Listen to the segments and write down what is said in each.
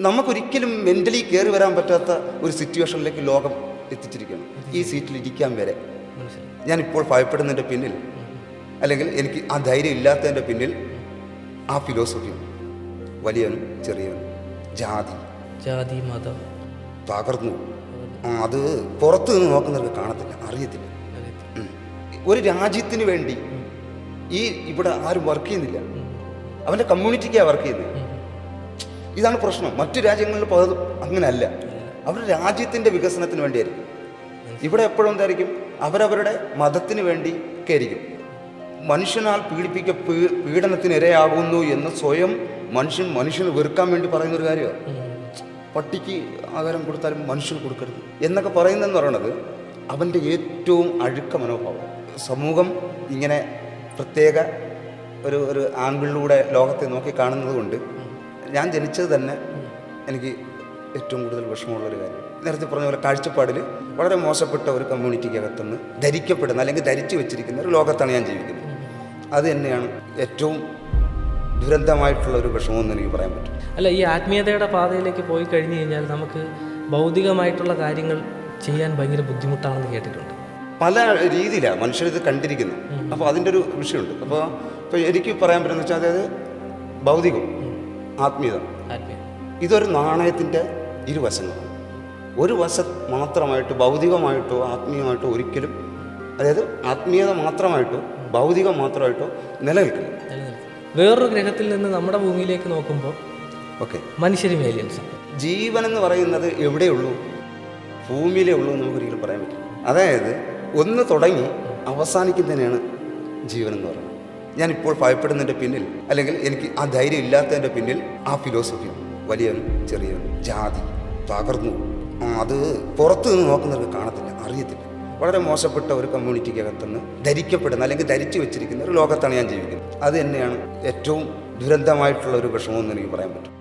നമുക്കൊരിക്കലും മെൻ്റലി കയറി വരാൻ പറ്റാത്ത ഒരു സിറ്റുവേഷനിലേക്ക് ലോകം എത്തിച്ചിരിക്കുകയാണ്. ഈ സീറ്റിൽ ഇരിക്കാൻ വരെ ഞാനിപ്പോൾ ഭയപ്പെടുന്നതിൻ്റെ പിന്നിൽ, അല്ലെങ്കിൽ എനിക്ക് ആ ധൈര്യം ഇല്ലാത്തതിൻ്റെ പിന്നിൽ ആ ഫിലോസഫിയാണ്. വലിയവനും ചെറിയവനും ജാതി മതം തകർന്നു. അത് പുറത്തു നിന്ന് നോക്കുന്നവർക്ക് കാണത്തില്ല, അറിയത്തില്ല. ഒരു രാജ്യത്തിന് വേണ്ടി ഇവിടെ ആരും വർക്ക് ചെയ്യുന്നില്ല, അവൻ്റെ കമ്മ്യൂണിറ്റിക്കാണ് വർക്ക് ചെയ്യുന്നത്. ഇതാണ് പ്രശ്നം. മറ്റു രാജ്യങ്ങളിൽ അങ്ങനെയല്ല, അവരുടെ രാജ്യത്തിൻ്റെ വികസനത്തിന് വേണ്ടിയായിരിക്കും. ഇവിടെ എപ്പോഴും എന്തായിരിക്കും, അവരവരുടെ മതത്തിന് വേണ്ടി ഒക്കെ ആയിരിക്കും. മനുഷ്യനാൽ പീഡനത്തിന് ഇരയാകുന്നു എന്ന് സ്വയം മനുഷ്യന് വെറുക്കാൻ വേണ്ടി പറയുന്നൊരു കാര്യമാണ്. പട്ടിക്ക് ആഹാരം കൊടുത്താലും മനുഷ്യന് കൊടുക്കരുത് എന്നൊക്കെ പറയുന്നതെന്ന് പറയുന്നത് അവൻ്റെ ഏറ്റവും അഴുക്ക മനോഭാവം. സമൂഹം ഇങ്ങനെ പ്രത്യേക ഒരു ആംഗിളിലൂടെ ലോകത്തെ നോക്കി കാണുന്നത് കൊണ്ട് ഞാൻ ജനിച്ചത് തന്നെ എനിക്ക് ഏറ്റവും കൂടുതൽ വിഷമമുള്ളൊരു കാര്യം. നേരത്തെ പറഞ്ഞ പോലെ കാഴ്ചപ്പാടിൽ വളരെ മോശപ്പെട്ട ഒരു കമ്മ്യൂണിറ്റിക്കകത്തുനിന്ന് ധരിക്കപ്പെടുന്ന അല്ലെങ്കിൽ ധരിച്ചു വെച്ചിരിക്കുന്ന ഒരു ലോകത്താണ് ഞാൻ ജീവിക്കുന്നത്. അത് തന്നെയാണ് ഏറ്റവും ദുരന്തമായിട്ടുള്ള ഒരു വിഷമമെന്ന് എനിക്ക് പറയാൻ പറ്റും. അല്ല, ഈ ആത്മീയതയുടെ പാതയിലേക്ക് പോയി കഴിഞ്ഞു കഴിഞ്ഞാൽ നമുക്ക് ഭൗതികമായിട്ടുള്ള കാര്യങ്ങൾ ചെയ്യാൻ ഭയങ്കര ബുദ്ധിമുട്ടാണെന്ന് കേട്ടിട്ടുണ്ട്. പല രീതിയിലാണ് മനുഷ്യരിത് കണ്ടിരിക്കുന്നത്. അപ്പോൾ അതിൻ്റെ ഒരു വിഷയമുണ്ട്. ഇപ്പോൾ എനിക്ക് പറയാൻ പറ്റുന്ന വെച്ചാൽ, അതായത് ഭൗതികം, ആത്മീയത, ഇതൊരു നാണയത്തിൻ്റെ ഇരുവശങ്ങളാണ്. ഒരു വശം മാത്രമായിട്ട് ഭൗതികമായിട്ടോ ആത്മീയമായിട്ടോ ഒരിക്കലും, അതായത് ആത്മീയത മാത്രമായിട്ടോ ഭൗതികം മാത്രമായിട്ടോ നിലനിൽക്കില്ല. വേറൊരു ഗ്രഹത്തിൽ നിന്ന് നമ്മുടെ ഭൂമിയിലേക്ക് നോക്കുമ്പോൾ മനുഷ്യരും ഏലിയൻസ്. ജീവൻ എന്ന് പറയുന്നത് എവിടെയുള്ളൂ? ഭൂമിയിലേ ഉള്ളൂ എന്ന് നമുക്കൊരിക്കലും പറയാൻ പറ്റില്ല. അതായത് ഒന്ന് തുടങ്ങി അവസാനിക്കുന്നതിനാണ് ജീവൻ എന്ന് പറയുന്നത്. ഞാനിപ്പോൾ ഭയപ്പെടുന്നതിൻ്റെ പിന്നിൽ, അല്ലെങ്കിൽ എനിക്ക് ആ ധൈര്യം ഇല്ലാത്തതിൻ്റെ പിന്നിൽ ആ ഫിലോസഫിയാണ്. വലിയവനും ചെറിയവനും ജാതി തകർന്നു. അത് പുറത്തു നിന്ന് നോക്കുന്നവർക്ക് കാണത്തില്ല, അറിയത്തില്ല. വളരെ മോശപ്പെട്ട ഒരു കമ്മ്യൂണിറ്റിക്കകത്തുനിന്ന് ധരിക്കപ്പെടുന്ന അല്ലെങ്കിൽ ധരിച്ചു വെച്ചിരിക്കുന്ന ഒരു ലോകത്താണ് ഞാൻ ജീവിക്കുന്നത്. അത് തന്നെയാണ് ഏറ്റവും ദുരന്തമായിട്ടുള്ള ഒരു വിഷമമെന്ന് എനിക്ക് പറയാൻ പറ്റും.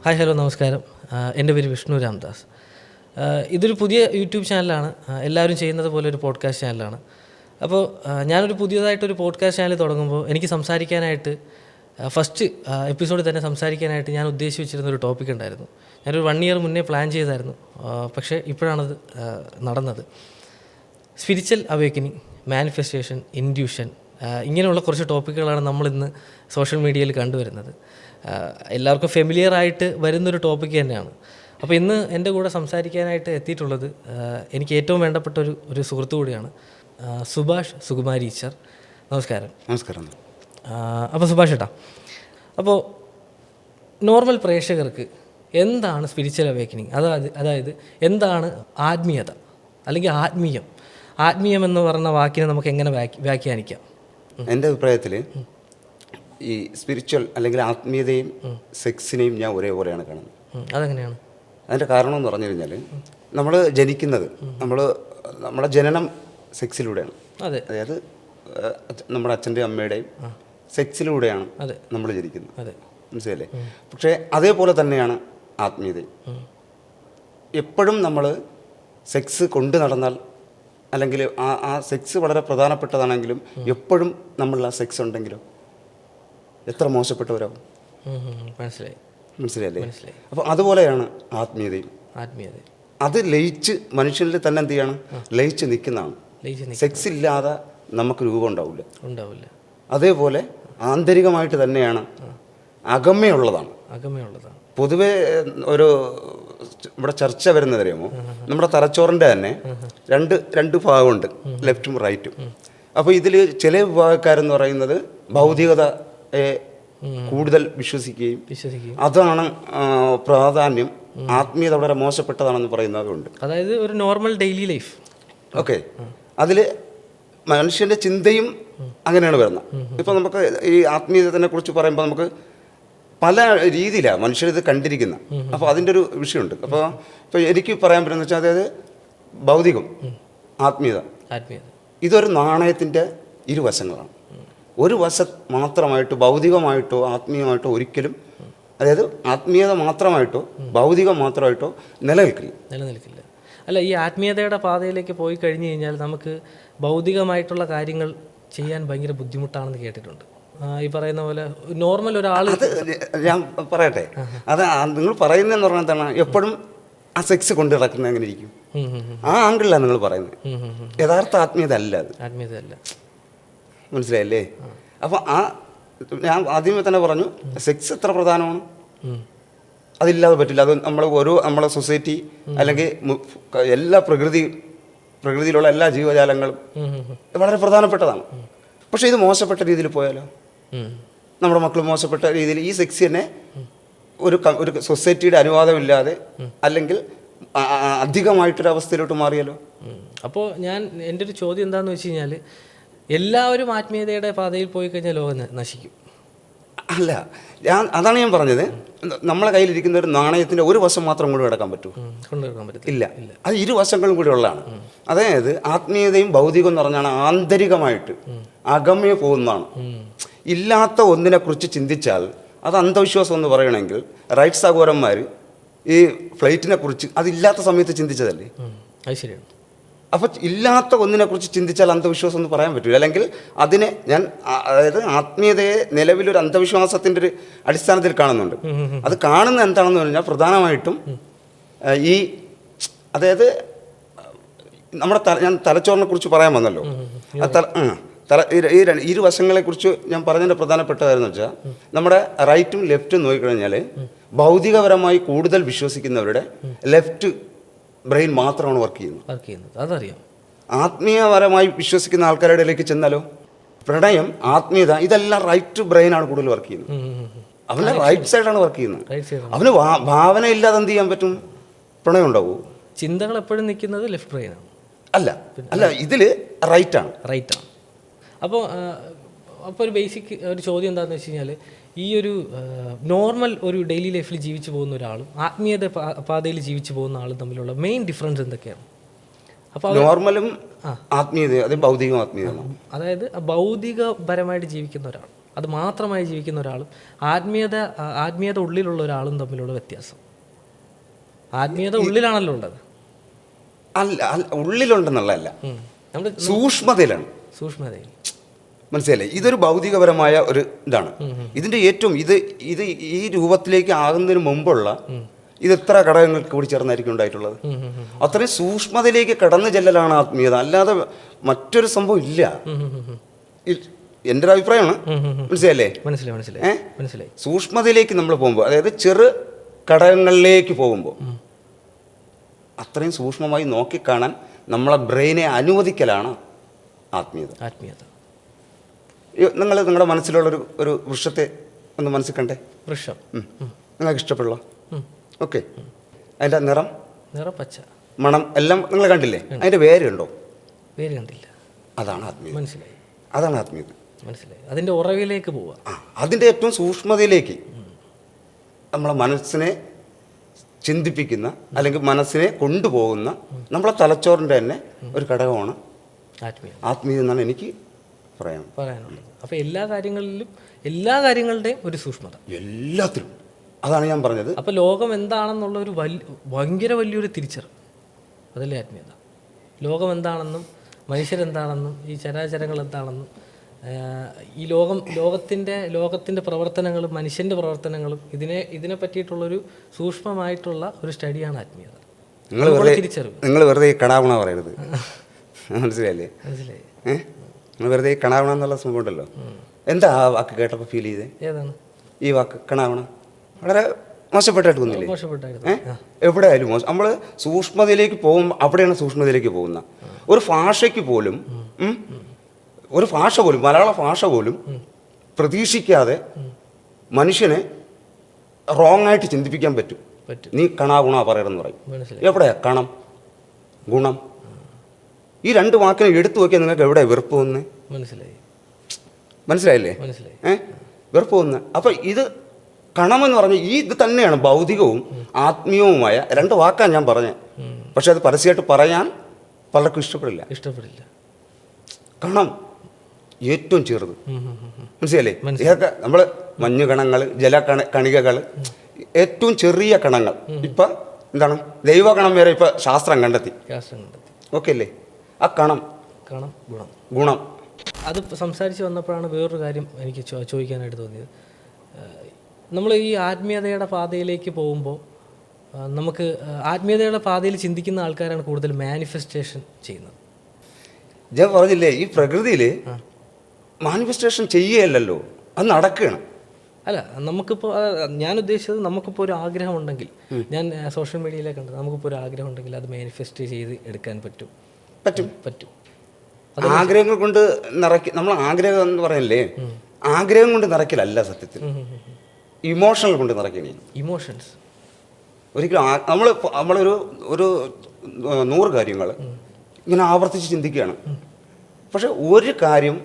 ഹായ്, ഹലോ, നമസ്കാരം. എൻ്റെ പേര് വിഷ്ണു രാംദാസ്. ഇതൊരു പുതിയ യൂട്യൂബ് ചാനലാണ്, എല്ലാവരും ചെയ്യുന്നത് പോലെ ഒരു പോഡ്കാസ്റ്റ് ചാനലാണ്. അപ്പോൾ ഞാനൊരു പുതിയതായിട്ടൊരു പോഡ്കാസ്റ്റ് ചാനൽ തുടങ്ങുമ്പോൾ എനിക്ക് സംസാരിക്കാനായിട്ട് ഫസ്റ്റ് എപ്പിസോഡിൽ തന്നെ സംസാരിക്കാനായിട്ട് ഞാൻ ഉദ്ദേശിച്ച് വെച്ചിരുന്ന ഒരു ടോപ്പിക് ഉണ്ടായിരുന്നു. ഞാനൊരു 1 year മുന്നേ പ്ലാൻ ചെയ്തായിരുന്നു, പക്ഷേ ഇപ്പോഴാണത് നടന്നത്. സ്പിരിച്വൽ അവേക്കനിങ്, മാനിഫെസ്റ്റേഷൻ, ഇൻഡ്യൂഷൻ, ഇങ്ങനെയുള്ള കുറച്ച് ടോപ്പിക്കുകളാണ് നമ്മളിന്ന് സോഷ്യൽ മീഡിയയിൽ കണ്ടുവരുന്നത്. എല്ലാവർക്കും ഫെമിലിയർ ആയിട്ട് വരുന്നൊരു ടോപ്പിക്ക് തന്നെയാണ്. അപ്പോൾ ഇന്ന് എൻ്റെ കൂടെ സംസാരിക്കാനായിട്ട് എത്തിയിട്ടുള്ളത് എനിക്ക് ഏറ്റവും വേണ്ടപ്പെട്ട ഒരു സുഹൃത്തു കൂടിയാണ്, സുഭാഷ് സുകുമാരി ഈച്ചർ. നമസ്കാരം. നമസ്കാരം. അപ്പോൾ സുഭാഷ് ഏട്ടാ, അപ്പോൾ നോർമൽ പ്രേക്ഷകർക്ക് എന്താണ് സ്പിരിച്വൽ അവേക്കനിങ്, അതായത് എന്താണ് ആത്മീയത അല്ലെങ്കിൽ ആത്മീയം എന്ന് പറഞ്ഞ വാക്കിനെ നമുക്ക് എങ്ങനെ വ്യാഖ്യാനിക്കാം? എൻ്റെ അഭിപ്രായത്തിൽ ഈ സ്പിരിച്വൽ അല്ലെങ്കിൽ ആത്മീയതയും സെക്സിനെയും ഞാൻ ഒരേപോലെയാണ് കാണുന്നത്. അതെങ്ങനെയാണ്? അതിൻ്റെ കാരണം എന്ന് പറഞ്ഞു കഴിഞ്ഞാൽ, നമ്മൾ ജനിക്കുന്നത്, നമ്മുടെ ജനനം സെക്സിലൂടെയാണ്. അതായത് നമ്മുടെ അച്ഛൻ്റെയും അമ്മയുടെയും സെക്സിലൂടെയാണ് നമ്മൾ ജനിക്കുന്നത്, മനസ്സിലല്ലേ? പക്ഷേ അതേപോലെ തന്നെയാണ് ആത്മീയതയും. എപ്പോഴും നമ്മൾ സെക്സ് കൊണ്ടു നടന്നാൽ, അല്ലെങ്കിൽ ആ സെക്സ് വളരെ പ്രധാനപ്പെട്ടതാണെങ്കിലും എപ്പോഴും നമ്മൾ ആ സെക്സ് ഉണ്ടെങ്കിലും എത്ര മോശപ്പെട്ടവരാകും. മനസ്സിലായില്ലേ? അപ്പോൾ അതുപോലെയാണ് ആത്മീയതയും. അത് ലയിച്ച് മനുഷ്യനിൽ തന്നെ എന്ത് ചെയ്യണം, ലയിച്ച് നിൽക്കുന്നതാണ്. സെക്സ് ഇല്ലാതെ നമുക്ക് രൂപം ഉണ്ടാവില്ല. അതേപോലെ ആന്തരികമായിട്ട് തന്നെയാണ്, അകമയുള്ളതാണ്. പൊതുവെ ഒരു ഇവിടെ ചർച്ച വരുന്നത് അറിയാമോ, നമ്മുടെ തലച്ചോറിൻ്റെ തന്നെ രണ്ട് ഭാഗമുണ്ട്, ലെഫ്റ്റും റൈറ്റും. അപ്പോൾ ഇതിൽ ചില വിഭാഗക്കാരെന്ന് പറയുന്നത് ഭൗതികതയെ കൂടുതൽ വിശ്വസിക്കുകയും അതാണ് പ്രാധാന്യം, ആത്മീയത വളരെ മോശപ്പെട്ടതാണെന്ന് പറയുന്നതുകൊണ്ട്, അതായത് ഒരു നോർമൽ ഡെയിലി ലൈഫ്. അതിൽ മനുഷ്യൻ്റെ ചിന്തയും അങ്ങനെയാണ് വരുന്നത്. ഇപ്പോൾ നമുക്ക് ഈ ആത്മീയതയെ കുറിച്ച് പറയുമ്പോൾ നമുക്ക് പല രീതിയിലാണ് മനുഷ്യരിത് കണ്ടിരിക്കുന്നത്. അപ്പോൾ അതിൻ്റെ ഒരു വിഷയമുണ്ട്. അപ്പോൾ എനിക്ക് പറയാൻ പറ്റുന്ന വെച്ചാൽ, അതായത് ഭൗതികം, ആത്മീയത, ഇതൊരു നാണയത്തിൻ്റെ ഇരുവശങ്ങളാണ്. ഒരു വശം മാത്രമായിട്ട് ഭൗതികമായിട്ടോ ആത്മീയമായിട്ടോ ഒരിക്കലും, അതായത് ആത്മീയത മാത്രമായിട്ടോ ഭൗതികം മാത്രമായിട്ടോ നിലനിൽക്കില്ല. അല്ല, ഈ ആത്മീയതയുടെ പാതയിലേക്ക് പോയി കഴിഞ്ഞു കഴിഞ്ഞാൽ നമുക്ക് ഭൗതികമായിട്ടുള്ള കാര്യങ്ങൾ ചെയ്യാൻ ഭയങ്കര ബുദ്ധിമുട്ടാണെന്ന് കേട്ടിട്ടുണ്ട്. ഈ പറയുന്ന പോലെ നോർമൽ ഒരാൾ അത് ഞാൻ പറയട്ടെ, അത് നിങ്ങൾ പറയുന്നതെന്ന് പറഞ്ഞാൽ എന്താണ്, എപ്പോഴും ആ സെക്സ് കൊണ്ട് നടക്കുന്നത് എങ്ങനെ ഇരിക്കും? ആ ആംഗിളിലാണ് നിങ്ങൾ പറയുന്നത്. യഥാർത്ഥ ആത്മീയത അല്ല അത്. ആത്മീയതയല്ല. മനസ്സിലായില്ലേ? അപ്പോൾ ഞാൻ ആദ്യമേ തന്നെ പറഞ്ഞു, സെക്സ് എത്ര പ്രധാനമാണ്, അതില്ലാതെ പറ്റില്ല. അത് നമ്മളെ സൊസൈറ്റി അല്ലെങ്കിൽ എല്ലാ പ്രകൃതിയിലുള്ള എല്ലാ ജീവജാലങ്ങളും വളരെ പ്രധാനപ്പെട്ടതാണ്. പക്ഷേ ഇത് മോശപ്പെട്ട രീതിയിൽ പോയാലോ, നമ്മുടെ മക്കൾ മോശപ്പെട്ട രീതിയിൽ ഈ സെക്സ് തന്നെ ഒരു സൊസൈറ്റിയുടെ അനുവാദമില്ലാതെ അല്ലെങ്കിൽ അധികമായിട്ടൊരവസ്ഥയിലോട്ട് മാറിയാലോ? അപ്പോൾ എൻ്റെ ഒരു ചോദ്യം എന്താണെന്ന് വെച്ച് കഴിഞ്ഞാൽ, എല്ലാവരും ആത്മീയതയുടെ പാതയിൽ പോയി കഴിഞ്ഞാൽ ലോകം നശിക്കും. അല്ല, അതാണ് ഞാൻ പറഞ്ഞത്. നമ്മളെ കയ്യിലിരിക്കുന്ന ഒരു നാണയത്തിൻ്റെ ഒരു വശം മാത്രം കൊണ്ട് കിടക്കാൻ പറ്റുമോ? കൊണ്ടുവരാൻ പറ്റില്ല. ഇല്ല, അത് ഇരുവശങ്ങളും കൂടി ഉള്ളതാണ്. അതായത് ആത്മീയതയും ഭൗതികം എന്ന് പറഞ്ഞാൽ ആന്തരികമായിട്ട് അകമേ പോകുന്നതാണ്. ഇല്ലാത്ത ഒന്നിനെക്കുറിച്ച് ചിന്തിച്ചാൽ അത് അന്ധവിശ്വാസം എന്ന് പറയണമെങ്കിൽ റൈറ്റ് സഹോദരന്മാർ ഈ ഫ്ലൈറ്റിനെ കുറിച്ച് അതില്ലാത്ത സമയത്ത് ചിന്തിച്ചതല്ലേ? അത് ശരിയാണ്. അപ്പോൾ ഇല്ലാത്ത ഒന്നിനെക്കുറിച്ച് ചിന്തിച്ചാൽ അന്ധവിശ്വാസം എന്ന് പറയാൻ പറ്റില്ല. അല്ലെങ്കിൽ അതിനെ അതായത് ആത്മീയതയെ നിലവിലൊരു അന്ധവിശ്വാസത്തിൻ്റെ ഒരു അടിസ്ഥാനത്തിൽ കാണുന്നുണ്ട്. അത് കാണുന്ന എന്താണെന്ന് പറഞ്ഞാൽ പ്രധാനമായിട്ടും അതായത് ഞാൻ തലച്ചോറിനെ കുറിച്ച് പറയാൻ വന്നല്ലോ. ഈ ഇരുവശങ്ങളെക്കുറിച്ച് ഞാൻ പറഞ്ഞതിൻ്റെ പ്രധാനപ്പെട്ട കാര്യം എന്ന് വെച്ചാൽ, നമ്മുടെ റൈറ്റും ലെഫ്റ്റും നോക്കിക്കഴിഞ്ഞാൽ ഭൗതികപരമായി കൂടുതൽ വിശ്വസിക്കുന്നവരുടെ ലെഫ്റ്റ് ബ്രെയിൻ മാത്രമാണ് വർക്ക് ചെയ്യുന്നത്. അതറിയാം. ആത്മീയപരമായി വിശ്വസിക്കുന്ന ആൾക്കാരുടെ ഇടയിലേക്ക് ചെന്നാലോ, പ്രണയം, ആത്മീയത, ഇതെല്ലാം റൈറ്റ് ബ്രെയിനാണ് കൂടുതൽ വർക്ക് ചെയ്യുന്നത്. അവൻ്റെ റൈറ്റ് സൈഡാണ് വർക്ക് ചെയ്യുന്നത്. അവന് ഭാവന ഇല്ലാതെ എന്ത് ചെയ്യാൻ പറ്റും? പ്രണയം ഉണ്ടാവുമോ? ചിന്തകൾ എപ്പോഴും നിൽക്കുന്നത് ലെഫ്റ്റ് ബ്രെയിനാണ്. അല്ല ഇതിൽ റൈറ്റാണ്. അപ്പോൾ ഒരു ബേസിക് ഒരു ചോദ്യം എന്താണെന്ന് വെച്ച് കഴിഞ്ഞാൽ, ഈ ഒരു നോർമൽ ഒരു ഡെയിലി ലൈഫിൽ ജീവിച്ചു പോകുന്ന ഒരാളും ആത്മീയത പാതയിൽ ജീവിച്ചു പോകുന്ന ആളും തമ്മിലുള്ള മെയിൻ ഡിഫറൻസ് എന്തൊക്കെയാണ്? അപ്പോൾ നോർമലും ആത്മീയത, അത് ഭൗതികം ആത്മീയതയാണ്. അതായത് ഭൗതികപരമായിട്ട് ജീവിക്കുന്ന ഒരാൾ, അത് മാത്രമായി ജീവിക്കുന്ന ഒരാളും ആത്മീയത ഉള്ളിലുള്ള ഒരാളും തമ്മിലുള്ള വ്യത്യാസം. ആത്മീയത ഉള്ളിലാണല്ലോ ഉള്ളത്. അല്ല, ഉള്ളിലുണ്ടെന്നുള്ളതല്ല, സൂക്ഷ്മതയിലാണ്. മനസ്സിലല്ലേ? ഇതൊരു ഭൗതികപരമായ ഒരു ഇതാണ്. ഇതിൻ്റെ ഏറ്റവും ഇത് ഈ രൂപത്തിലേക്ക് ആകുന്നതിന് മുമ്പുള്ള ഇത് എത്ര ഘടകങ്ങൾക്ക് കൂടി ചേർന്നായിരിക്കും ഉണ്ടായിട്ടുള്ളത്. അത്രയും സൂക്ഷ്മതയിലേക്ക് കടന്നു ചെല്ലലാണ് ആത്മീയത, അല്ലാതെ മറ്റൊരു സംഭവം ഇല്ല. എൻ്റെ ഒരു അഭിപ്രായമാണ്. മനസ്സിലല്ലേ? മനസ്സിലായി. സൂക്ഷ്മതയിലേക്ക് നമ്മൾ പോകുമ്പോൾ, അതായത് ചെറു ഘടകങ്ങളിലേക്ക് പോകുമ്പോൾ അത്രയും സൂക്ഷ്മമായി നോക്കിക്കാണാൻ നമ്മളെ ബ്രെയിനെ അനുവദിക്കലാണ് ആത്മീയത. നിങ്ങളുടെ മനസ്സിലുള്ളൊരു വൃക്ഷത്തെ ഒന്ന് മനസ്സിൽ കണ്ടേ? വൃക്ഷം നിങ്ങൾക്ക് ഇഷ്ടപ്പെടില്ല? ഓക്കെ. അതിൻ്റെ നിറം പച്ച, മണം എല്ലാം നിങ്ങൾ കണ്ടില്ലേ? അതിൻ്റെ വേരുണ്ടോ? വേര് കണ്ടില്ല. അതാണ് ആത്മീയത. മനസ്സിലായി. അതാണ് ആത്മീയത. മനസ്സിലായി. അതിൻ്റെ ഉറവിലേക്ക് പോവാം. അതിൻ്റെ ഏറ്റവും സൂക്ഷ്മതയിലേക്ക് നമ്മളെ മനസ്സിനെ ചിന്തിപ്പിക്കുന്ന അല്ലെങ്കിൽ മനസ്സിനെ കൊണ്ടുപോകുന്ന നമ്മളെ തലച്ചോറിൻ്റെ തന്നെ ഒരു ഘടകമാണ് ആത്മീയത എന്നാണ് എനിക്ക് പറയാനുള്ളത്. അപ്പോൾ എല്ലാ കാര്യങ്ങളുടെയും ഒരു സൂക്ഷ്മത എല്ലാത്തിലും, അതാണ് ഞാൻ പറഞ്ഞത്. അപ്പോൾ ലോകം എന്താണെന്നുള്ള ഒരു ഭയങ്കര വലിയൊരു തിരിച്ചറിവ്, അതല്ലേ ആത്മീയത. ലോകം എന്താണെന്നും മനുഷ്യരെന്താണെന്നും ഈ ചരാചരങ്ങൾ എന്താണെന്നും ഈ ലോകത്തിൻ്റെ പ്രവർത്തനങ്ങളും മനുഷ്യൻ്റെ പ്രവർത്തനങ്ങളും ഇതിനെ പറ്റിയിട്ടുള്ളൊരു സൂക്ഷ്മമായിട്ടുള്ള ഒരു സ്റ്റഡിയാണ് ആത്മീയത. തിരിച്ചറിവ്. നിങ്ങൾ വെറുതെ കണാവണ പറയരുത്. മനസ്സിലായി. നിങ്ങൾ വെറുതെ കണാവണ എന്നുള്ള സംഭവം ഉണ്ടല്ലോ, എന്താ ആ വാക്ക് കേട്ടപ്പോൾ ഫീൽ ചെയ്തേ? ഏതാണ് ഈ വാക്ക്? കണാവണ വളരെ മോശപ്പെട്ടായിട്ട് തോന്നില്ലേ? എവിടെ ആയാലും മോശം. നമ്മൾ സൂക്ഷ്മതയിലേക്ക് പോകുമ്പോൾ അവിടെയാണ് സൂക്ഷ്മതയിലേക്ക് പോകുന്ന ഒരു ഭാഷയ്ക്ക് പോലും മലയാള ഭാഷ പോലും പ്രതീക്ഷിക്കാതെ മനുഷ്യനെ റോങ് ആയിട്ട് ചിന്തിപ്പിക്കാൻ പറ്റും. നീ കണാ ഗുണ പറയണമെന്ന് പറയും. എവിടെയാ കണം ഗുണം? ഈ രണ്ട് വാക്കിനെ എടുത്തു നോക്കിയാൽ നിങ്ങൾക്ക് എവിടെയാ വെറുപ്പ് വന്ന്? മനസ്സിലായില്ലേ? വെറുപ്പ് വന്ന്. അപ്പം ഇത് കണമെന്ന് പറഞ്ഞാൽ ഇത് തന്നെയാണ് ഭൗതികവും ആത്മീയവുമായ രണ്ട് വാക്കാണ് ഞാൻ പറഞ്ഞത്. പക്ഷെ അത് പരസ്യമായിട്ട് പറയാൻ പലർക്കും ഇഷ്ടപ്പെടില്ല. കണം ഏറ്റവും ചെറുത്. മനസ്സിലല്ലേ? ഇതൊക്കെ നമ്മൾ മഞ്ഞുകണങ്ങൾ, ജലകണികകൾ, ഏറ്റവും ചെറിയ കണങ്ങൾ. ഇപ്പം എന്താണ് ദൈവകണം വരെ ഇപ്പം ശാസ്ത്രം കണ്ടെത്തി. ഓക്കെ അല്ലേ? ആ കണം ഗുണം അത് സംസാരിച്ച് വന്നപ്പോഴാണ് വേറൊരു കാര്യം എനിക്ക് ചോദിക്കാനായിട്ട് തോന്നിയത്. നമ്മൾ ഈ ആത്മീയതയുടെ പാതയിലേക്ക് പോകുമ്പോൾ നമുക്ക് ആത്മീയതയുടെ പാതയിൽ ചിന്തിക്കുന്ന ആൾക്കാരാണ് കൂടുതൽ മാനിഫെസ്റ്റേഷൻ ചെയ്യുന്നത്. ഞാൻ പറഞ്ഞില്ലേ, ഈ പ്രകൃതിയിൽ മാനിഫെസ്റ്റേഷൻ ചെയ്യുകയല്ലോ, അത് നടക്കുകയാണ്. അല്ല, നമുക്കിപ്പോൾ ഞാൻ ഉദ്ദേശിച്ചത് നമുക്കിപ്പോൾ ഒരു ആഗ്രഹം ഉണ്ടെങ്കിൽ, ഞാൻ സോഷ്യൽ മീഡിയയിലേക്ക് കണ്ടത്, നമുക്കിപ്പോൾ ഒരു ആഗ്രഹം ഉണ്ടെങ്കിൽ അത് മാനിഫെസ്റ്റ് ചെയ്ത് എടുക്കാൻ പറ്റും. ആഗ്രഹങ്ങൾ കൊണ്ട് നമ്മൾ ആഗ്രഹം എന്ന് പറയല്ലേ, ആഗ്രഹം കൊണ്ട് നിറയ്ക്കലല്ല സത്യത്തിൽ, ഇമോഷണൽ കൊണ്ട് നിറയ്ക്കണേ. ഇമോഷൻസ് ഒരിക്കലും നമ്മളൊരു 100 കാര്യങ്ങൾ ഇങ്ങനെ ആവർത്തിച്ച് ചിന്തിക്കുകയാണ്. പക്ഷെ ഒരു കാര്യം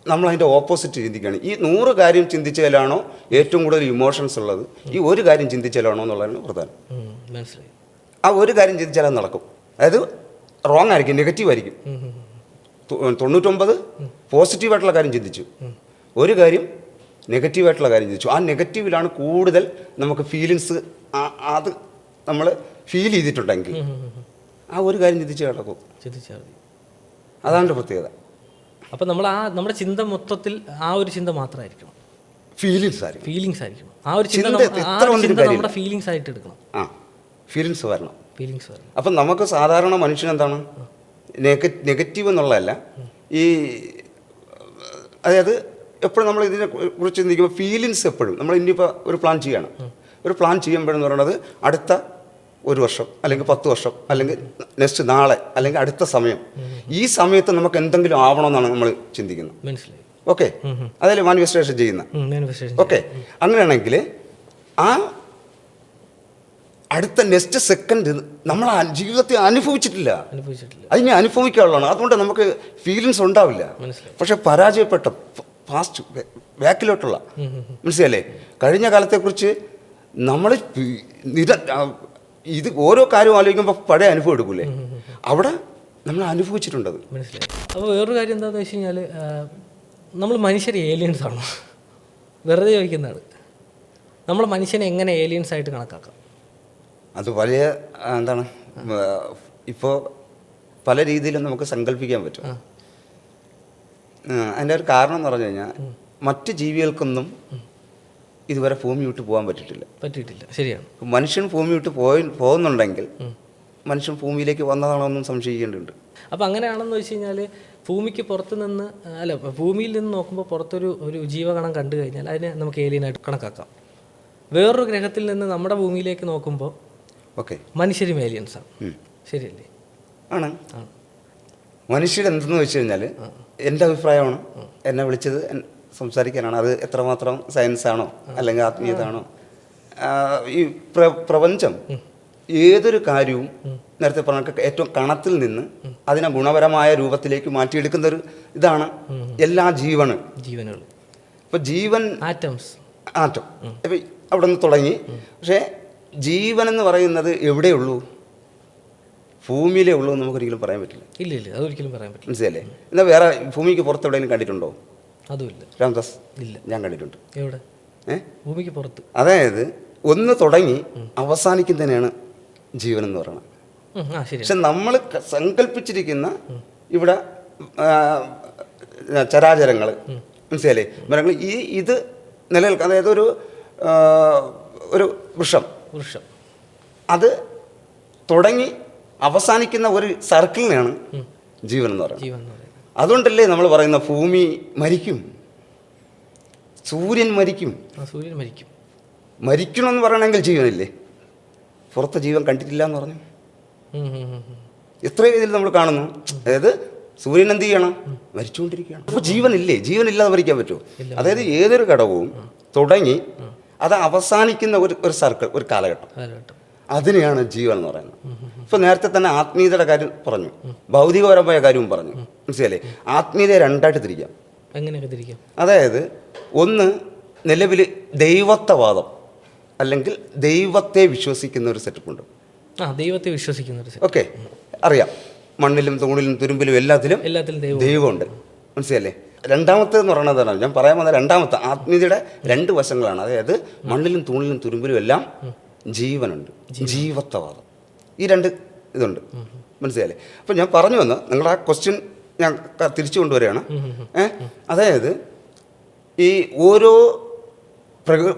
നമ്മൾ അതിൻ്റെ ഓപ്പോസിറ്റ് ചിന്തിക്കുകയാണ്. ഈ 100 കാര്യം ചിന്തിച്ചാലാണോ ഏറ്റവും കൂടുതൽ ഇമോഷൻസ് ഉള്ളത്, ഈ ഒരു കാര്യം ചിന്തിച്ചാലാണോ എന്നുള്ളതാണ് പ്രധാനം. മനസ്സിലായി. ആ ഒരു കാര്യം ചിന്തിച്ചാൽ അത് നടക്കും. അതായത് റോങ് ആയിരിക്കും, നെഗറ്റീവ് ആയിരിക്കും. 99 പോസിറ്റീവായിട്ടുള്ള കാര്യം ചിന്തിച്ചു, ഒരു കാര്യം നെഗറ്റീവായിട്ടുള്ള കാര്യം ചിന്തിച്ചു. ആ നെഗറ്റീവിലാണ് കൂടുതൽ നമുക്ക് ഫീലിങ്സ്, അത് നമ്മൾ ഫീൽ ചെയ്തിട്ടുണ്ടെങ്കിൽ ആ ഒരു കാര്യം ചിന്തിച്ച് കിടക്കും. അതാണ് പ്രത്യേകത. അപ്പം നമ്മുടെ ചിന്ത മൊത്തത്തിൽ ആ ഒരു ചിന്ത മാത്രമായിരിക്കണം, ഫീലിങ്സ് ആയിരിക്കണം. ആ ഒരു ചിന്ത നമ്മുടെ ഫീലിങ്സ് ആയിട്ട് എടുക്കണം. ഫീലിങ്സ് വരണം. അപ്പം നമുക്ക് സാധാരണ മനുഷ്യനെന്താണ്, നെഗറ്റീവ് എന്നുള്ളതല്ല, ഈ അതായത് എപ്പോഴും നമ്മൾ ഇതിനെ കുറിച്ച് ചിന്തിക്കുമ്പോൾ ഫീലിങ്സ് എപ്പോഴും നമ്മൾ ഇനിയിപ്പോൾ ഒരു പ്ലാൻ ചെയ്യണം. ഒരു പ്ലാൻ ചെയ്യുമ്പോഴെന്ന് പറയുന്നത് അടുത്ത 1 വർഷം അല്ലെങ്കിൽ 10 വർഷം അല്ലെങ്കിൽ നെക്സ്റ്റ് നാളെ അല്ലെങ്കിൽ അടുത്ത സമയം, ഈ സമയത്ത് നമുക്ക് എന്തെങ്കിലും ആവണമെന്നാണ് നമ്മൾ ചിന്തിക്കുന്നത്. മനസ്സിലായി. ഓക്കെ, അതല്ലേ മാനിഫെസ്റ്റേഷൻ ചെയ്യുന്ന. ഓക്കെ, അങ്ങനെയാണെങ്കിൽ ആ അടുത്ത നെക്സ്റ്റ് സെക്കൻഡ് നമ്മൾ ജീവിതത്തെ അനുഭവിച്ചിട്ടില്ല, അതിനെ അനുഭവിക്കാനുള്ളതാണ്. അതുകൊണ്ട് നമുക്ക് ഫീലിങ്സ് ഉണ്ടാവില്ല. പക്ഷെ പരാജയപ്പെട്ട ഫാസ്റ്റ് ബാക്കിലോട്ടുള്ള, മനസ്സിലല്ലേ, കഴിഞ്ഞ കാലത്തെക്കുറിച്ച് നമ്മൾ ഇത് ഓരോ കാര്യവും ആലോചിക്കുമ്പോൾ പഴയ അനുഭവം എടുക്കൂലേ, അവിടെ നമ്മൾ അനുഭവിച്ചിട്ടുണ്ടത്. മനസ്സിലായി. അപ്പോൾ വേറൊരു കാര്യം എന്താണെന്ന് വെച്ച് കഴിഞ്ഞാൽ, നമ്മൾ മനുഷ്യർ ഏലിയൻസ് ആണോ? വെറുതെ ചോദിക്കുന്നതാണ്. നമ്മൾ മനുഷ്യനെ എങ്ങനെ ഏലിയൻസ് ആയിട്ട് കണക്കാക്കാം? അത് വലിയ എന്താണ്, ഇപ്പോൾ പല രീതിയിലും നമുക്ക് സങ്കല്പിക്കാൻ പറ്റും. അതിൻ്റെ ഒരു കാരണം എന്ന് പറഞ്ഞു കഴിഞ്ഞാൽ, മറ്റ് ജീവികൾക്കൊന്നും ഇതുവരെ ഭൂമി വിട്ട് പോകാൻ പറ്റിയിട്ടില്ല. ശരിയാണ്. മനുഷ്യൻ ഭൂമി വിട്ട് പോകുന്നുണ്ടെങ്കിൽ മനുഷ്യൻ ഭൂമിയിലേക്ക് വന്നതാണോ എന്നും സംശയിക്കേണ്ടതുണ്ട്. അപ്പോൾ അങ്ങനെയാണെന്ന് വെച്ച് കഴിഞ്ഞാൽ, ഭൂമിക്ക് പുറത്ത് നിന്ന്, അല്ല, ഭൂമിയിൽ നിന്ന് നോക്കുമ്പോൾ പുറത്തൊരു ജീവകണം കണ്ടു കഴിഞ്ഞാൽ അതിനെ നമുക്ക് ഏലിയനായിട്ട് കണക്കാക്കാം. വേറൊരു ഗ്രഹത്തിൽ നിന്ന് നമ്മുടെ ഭൂമിയിലേക്ക് നോക്കുമ്പോൾ മനുഷ്യരും ഏലിയൻസാണ്. ശരിയല്ലേ? ആണ്. മനുഷ്യരെന്തെന്ന് വെച്ച് കഴിഞ്ഞാൽ, എൻ്റെ അഭിപ്രായമാണ്, എന്നെ വിളിച്ചത് സംസാരിക്കാനാണ്. അത് എത്രമാത്രം സയൻസാണോ അല്ലെങ്കിൽ ആത്മീയതാണോ, ഈ പ്രപഞ്ചം ഏതൊരു കാര്യവും നേരത്തെ പറഞ്ഞ ഏറ്റവും കണത്തിൽ നിന്ന് അതിനെ ഗുണപരമായ രൂപത്തിലേക്ക് മാറ്റിയെടുക്കുന്ന ഒരു ഇതാണ് എല്ലാ ജീവനുകളും. ഇപ്പോൾ ജീവൻ ആറ്റം ഇപ്പം അവിടെ നിന്ന് തുടങ്ങി. പക്ഷേ ജീവൻ എന്ന് പറയുന്നത് എവിടെയുള്ളൂ? ഭൂമിയിലേ ഉള്ളൂ എന്ന് നമുക്കൊരിക്കലും പറയാൻ പറ്റില്ല. ഇല്ല, അതൊരിക്കലും പറയാൻ പറ്റില്ല. മനസ്സിലല്ലേ? എന്നാൽ വേറെ ഭൂമിക്ക് പുറത്ത് എവിടെയെങ്കിലും കണ്ടിട്ടുണ്ടോ? അതുമില്ല. രാംദാസ്? ഇല്ല, ഞാൻ കണ്ടിട്ടുണ്ട്. എവിടെ? ഭൂമിക്ക് പുറത്ത്. അതായത് ഒന്ന് തുടങ്ങി അവസാനിക്കുന്നതിനാണ് ജീവൻ എന്ന് പറയുന്നത്. പക്ഷെ നമ്മൾ സങ്കല്പിച്ചിരിക്കുന്ന ഇവിടെ ചരാചരങ്ങൾ, മനസ്സിലല്ലേ, മരങ്ങൾ, ഇത് നിലനിൽക്കുക. അതായത് ഒരു വൃക്ഷം അത് തുടങ്ങി അവസാനിക്കുന്ന ഒരു സർക്കിളിനാണ് ജീവൻ എന്ന് പറയുന്നത്. അതുകൊണ്ടല്ലേ നമ്മൾ പറയുന്ന ഭൂമി മരിക്കും, സൂര്യൻ മരിക്കും. മരിക്കണമെന്ന് പറയണമെങ്കിൽ ജീവനില്ലേ? പുറത്ത് ജീവൻ കണ്ടിട്ടില്ല എന്ന് പറഞ്ഞു. എത്ര രീതിയിൽ നമ്മൾ കാണുന്നു. അതായത് സൂര്യൻ എന്ത് ചെയ്യണം? മരിച്ചുകൊണ്ടിരിക്കുകയാണ്. അപ്പോൾ ജീവനില്ലേ? ജീവനില്ലാതെ മരിക്കാൻ പറ്റുമോ? അതായത് ഏതൊരു ഘടകവും തുടങ്ങി അത് അവസാനിക്കുന്ന ഒരു സർക്കിൾ, ഒരു കാലഘട്ടം, അതിനെയാണ് ജീവൻ എന്ന് പറയുന്നത്. ഇപ്പോൾ നേരത്തെ തന്നെ ആത്മീയതയുടെ കാര്യം പറഞ്ഞു, ഭൗതികപരമായ കാര്യവും പറഞ്ഞു. മനസ്സിലല്ലേ? ആത്മീയതയെ രണ്ടായിട്ട് തിരിക്കാം. എങ്ങനെയൊക്കെ തിരിക്കാം? അതായത് ഒന്ന്, നിലവിൽ ദൈവത്വവാദം അല്ലെങ്കിൽ ദൈവത്തെ വിശ്വസിക്കുന്ന ഒരു സെറ്റപ്പുണ്ട്. ദൈവത്തെ വിശ്വസിക്കുന്ന ഒരു ഓക്കെ, അറിയാം. മണ്ണിലും തൂണിലും തുരുമ്പിലും എല്ലാത്തിലും ദൈവമുണ്ട്. മനസ്സിലല്ലേ? രണ്ടാമത്തേന്ന് പറയുന്നത് ഞാൻ പറയാൻ വന്ന രണ്ടാമത്തെ ആത്മീയതയുടെ 2 വശങ്ങളാണ്. അതായത് മണ്ണിലും തൂണിലും തുരുമ്പിലും എല്ലാം ജീവനുണ്ട്, ജീവത്വവാദം. ഈ 2 ഇതുണ്ട്. മനസ്സിലായില്ലേ? അപ്പോൾ ഞാൻ പറഞ്ഞു വന്ന് നിങ്ങളുടെ ആ ക്വസ്റ്റ്യൻ ഞാൻ തിരിച്ചു കൊണ്ടുവരികയാണ്. അതായത് ഈ ഓരോ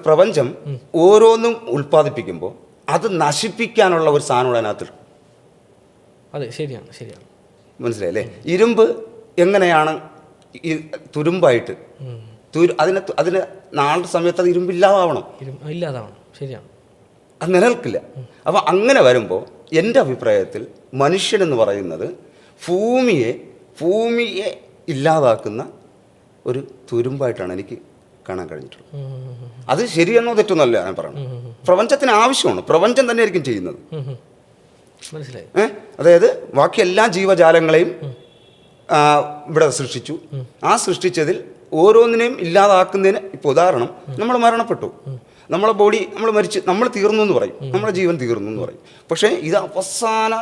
പ്രപഞ്ചം ഓരോന്നും ഉൽപ്പാദിപ്പിക്കുമ്പോൾ അത് നശിപ്പിക്കാനുള്ള ഒരു സാധനമാണ് അതിനകത്ത്. അതെ, ശരിയാണ്, ശരിയാണ്. മനസ്സിലായില്ലേ? ഇരുമ്പ് എങ്ങനെയാണ് ഈ തുരുമ്പായിട്ട് അതിന് നാളെ സമയത്ത് അത് ഇരുമ്പില്ലാതാവണം, ശരിയാണ്. അത് നിലനിൽക്കില്ല. അപ്പോൾ അങ്ങനെ വരുമ്പോൾ എൻ്റെ അഭിപ്രായത്തിൽ മനുഷ്യനെന്ന് പറയുന്നത് ഭൂമിയെ ഇല്ലാതാക്കുന്ന ഒരു തുരുമ്പായിട്ടാണ് എനിക്ക് കാണാൻ കഴിഞ്ഞിട്ടുള്ളത്. അത് ശരിയെന്നോ തെറ്റൊന്നല്ല ഞാൻ പറയുന്നത്. പ്രപഞ്ചത്തിന് ആവശ്യമാണ്, പ്രപഞ്ചം തന്നെയായിരിക്കും ചെയ്യുന്നത്. മനസ്സിലായി? അതായത് ബാക്കി എല്ലാ ജീവജാലങ്ങളെയും ഇവിടെ സൃഷ്ടിച്ചു. ആ സൃഷ്ടിച്ചതിൽ ഓരോന്നിനെയും ഇല്ലാതാക്കുന്നതിന് ഇപ്പോൾ ഉദാഹരണം, നമ്മൾ മരണപ്പെട്ടു, നമ്മളെ ബോഡി നമ്മൾ തീർന്നു എന്ന് പറയും, നമ്മുടെ ജീവൻ തീർന്നു എന്ന് പറയും. പക്ഷേ ഇത് അവസാന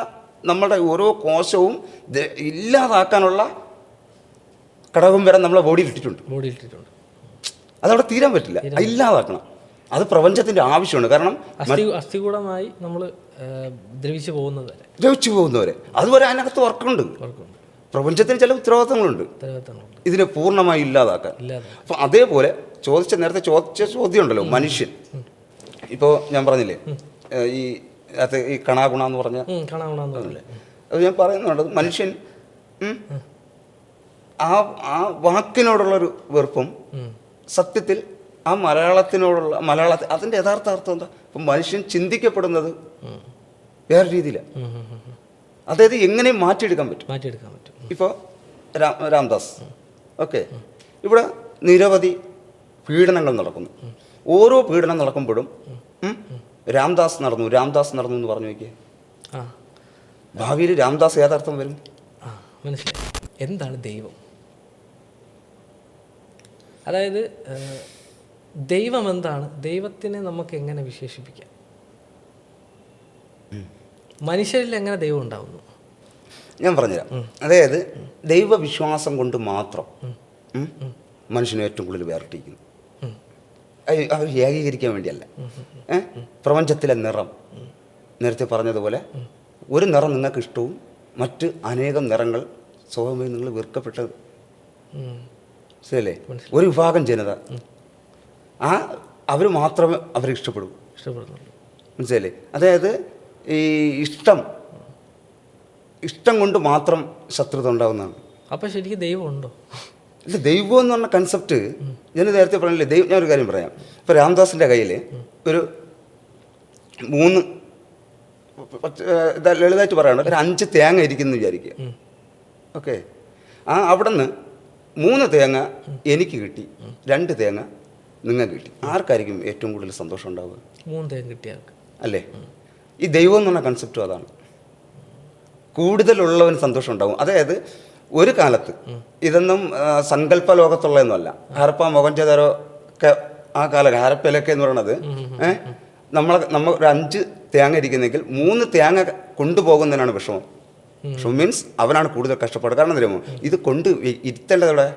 നമ്മുടെ ഓരോ കോശവും ഇല്ലാതാക്കാനുള്ള ഘടകം വരെ നമ്മളെ ബോഡിയിൽ ഇട്ടിട്ടുണ്ട്. അതവിടെ തീരാൻ പറ്റില്ല, ഇല്ലാതാക്കണം. അത് പ്രപഞ്ചത്തിൻ്റെ ആവശ്യമാണ്. കാരണം അസ്ഥികൂടമായി നമ്മൾ ദ്രവിച്ചു പോകുന്നവരെ അതുവരെ അതിനകത്ത് വർക്കുണ്ട്. പ്രപഞ്ചത്തിന് ചില ഉത്തരവാദിത്തങ്ങളുണ്ട് ഇതിനെ പൂർണ്ണമായി ഇല്ലാതാക്കാൻ. അപ്പം അതേപോലെ നേരത്തെ ചോദിച്ച ചോദ്യം ഉണ്ടല്ലോ, മനുഷ്യൻ. ഇപ്പോൾ ഞാൻ പറഞ്ഞില്ലേ ഈ കണാഗുണ എന്ന് പറഞ്ഞ അത് ഞാൻ പറയുന്നുണ്ട്. മനുഷ്യൻ ആ വാക്കിനോടുള്ളൊരു വെറുപ്പും സത്യത്തിൽ ആ മലയാളത്തിൽ അതിൻ്റെ യഥാർത്ഥ അർത്ഥം എന്താ? ഇപ്പം മനുഷ്യൻ ചിന്തിക്കപ്പെടുന്നത് വേറെ രീതിയിലാണ്. അതായത് എങ്ങനെ മാറ്റിയെടുക്കാൻ പറ്റും. ഇപ്പോൾ രാംദാസ്, ഓക്കെ, ഇവിടെ നിരവധി പീഡനങ്ങൾ നടക്കുന്നു. ഓരോ പീഡനം നടക്കുമ്പോഴും രാംദാസ് നടന്നു എന്ന് പറഞ്ഞു നോക്കിയേ. ഭാവിയിൽ രാംദാസ് ഏതർത്ഥം വരും? മനസ്സിലായി. എന്താണ് ദൈവം? അതായത് ദൈവം എന്താണ്? ദൈവത്തിനെ നമുക്ക് എങ്ങനെ വിശേഷിപ്പിക്കാം? മനുഷ്യരിൽ എങ്ങനെ ദൈവം ഉണ്ടാവുന്നു? ഞാൻ പറഞ്ഞുതരാം. അതായത് ദൈവവിശ്വാസം കൊണ്ട് മാത്രം മനുഷ്യനെ ഏറ്റവും കൂടുതൽ വേർതിരിക്കുന്നു. അവർ ഏകീകരിക്കാൻ വേണ്ടിയല്ല. പ്രപഞ്ചത്തിലെ നിറം, നേരത്തെ പറഞ്ഞതുപോലെ ഒരു നിറം നിങ്ങൾക്ക് ഇഷ്ടവും മറ്റ് അനേകം നിറങ്ങൾ സ്വഭാവമായി നിങ്ങൾ വെറുക്കപ്പെട്ടത് ശരിയല്ലേ? ഒരു വിഭാഗം ജനത അവർ മാത്രമേ അവരെ ഇഷ്ടപ്പെടുന്നു. മനസ്സിലല്ലേ? അതായത് ഈ ഇഷ്ടം കൊണ്ട് മാത്രം ശത്രുത ഉണ്ടാകുന്നതാണ്. അപ്പം ശരിക്കും ദൈവം ഉണ്ടോ? ഇല്ല, ദൈവം എന്ന് പറഞ്ഞ കൺസെപ്റ്റ് ഞാൻ നേരത്തെ പറഞ്ഞില്ലേ. ഞാനൊരു കാര്യം പറയാം. ഇപ്പോൾ രാംദാസിൻ്റെ കയ്യിൽ ഒരു 3 ലളിതമായിട്ട് പറയണം, ഒരു 5 തേങ്ങ ഇരിക്കുന്നു വിചാരിക്കുക. ഓക്കെ, അവിടെ നിന്ന് 3 തേങ്ങ എനിക്ക് കിട്ടി, 2 തേങ്ങ നിങ്ങൾക്ക് കിട്ടി. ആർക്കായിരിക്കും ഏറ്റവും കൂടുതൽ സന്തോഷം ഉണ്ടാവുക? 3 തേങ്ങ കിട്ടിയ അല്ലേ? ഈ ദൈവം എന്ന് പറഞ്ഞ കൺസെപ്റ്റും അതാണ്. കൂടുതലുള്ളവന് സന്തോഷം ഉണ്ടാവും. അതായത് ഒരു കാലത്ത് ഇതൊന്നും സങ്കല്പ ലോകത്തുള്ളതൊന്നുമല്ല. ഹരപ്പ മൊഹൻജദാരോ ഒക്കെ ആ കാലം, ഹരപ്പയിലൊക്കെ എന്ന് പറയണത് നമ്മൾ ഒരു 5 തേങ്ങ ഇരിക്കുന്നെങ്കിൽ 3 തേങ്ങ കൊണ്ടുപോകുന്നതിനാണ് വിഷമം. മീൻസ് അവനാണ് കൂടുതൽ കഷ്ടപ്പാട്. കാരണം തരുമോ, ഇത് ഇരുത്തേണ്ടതെവിടെ,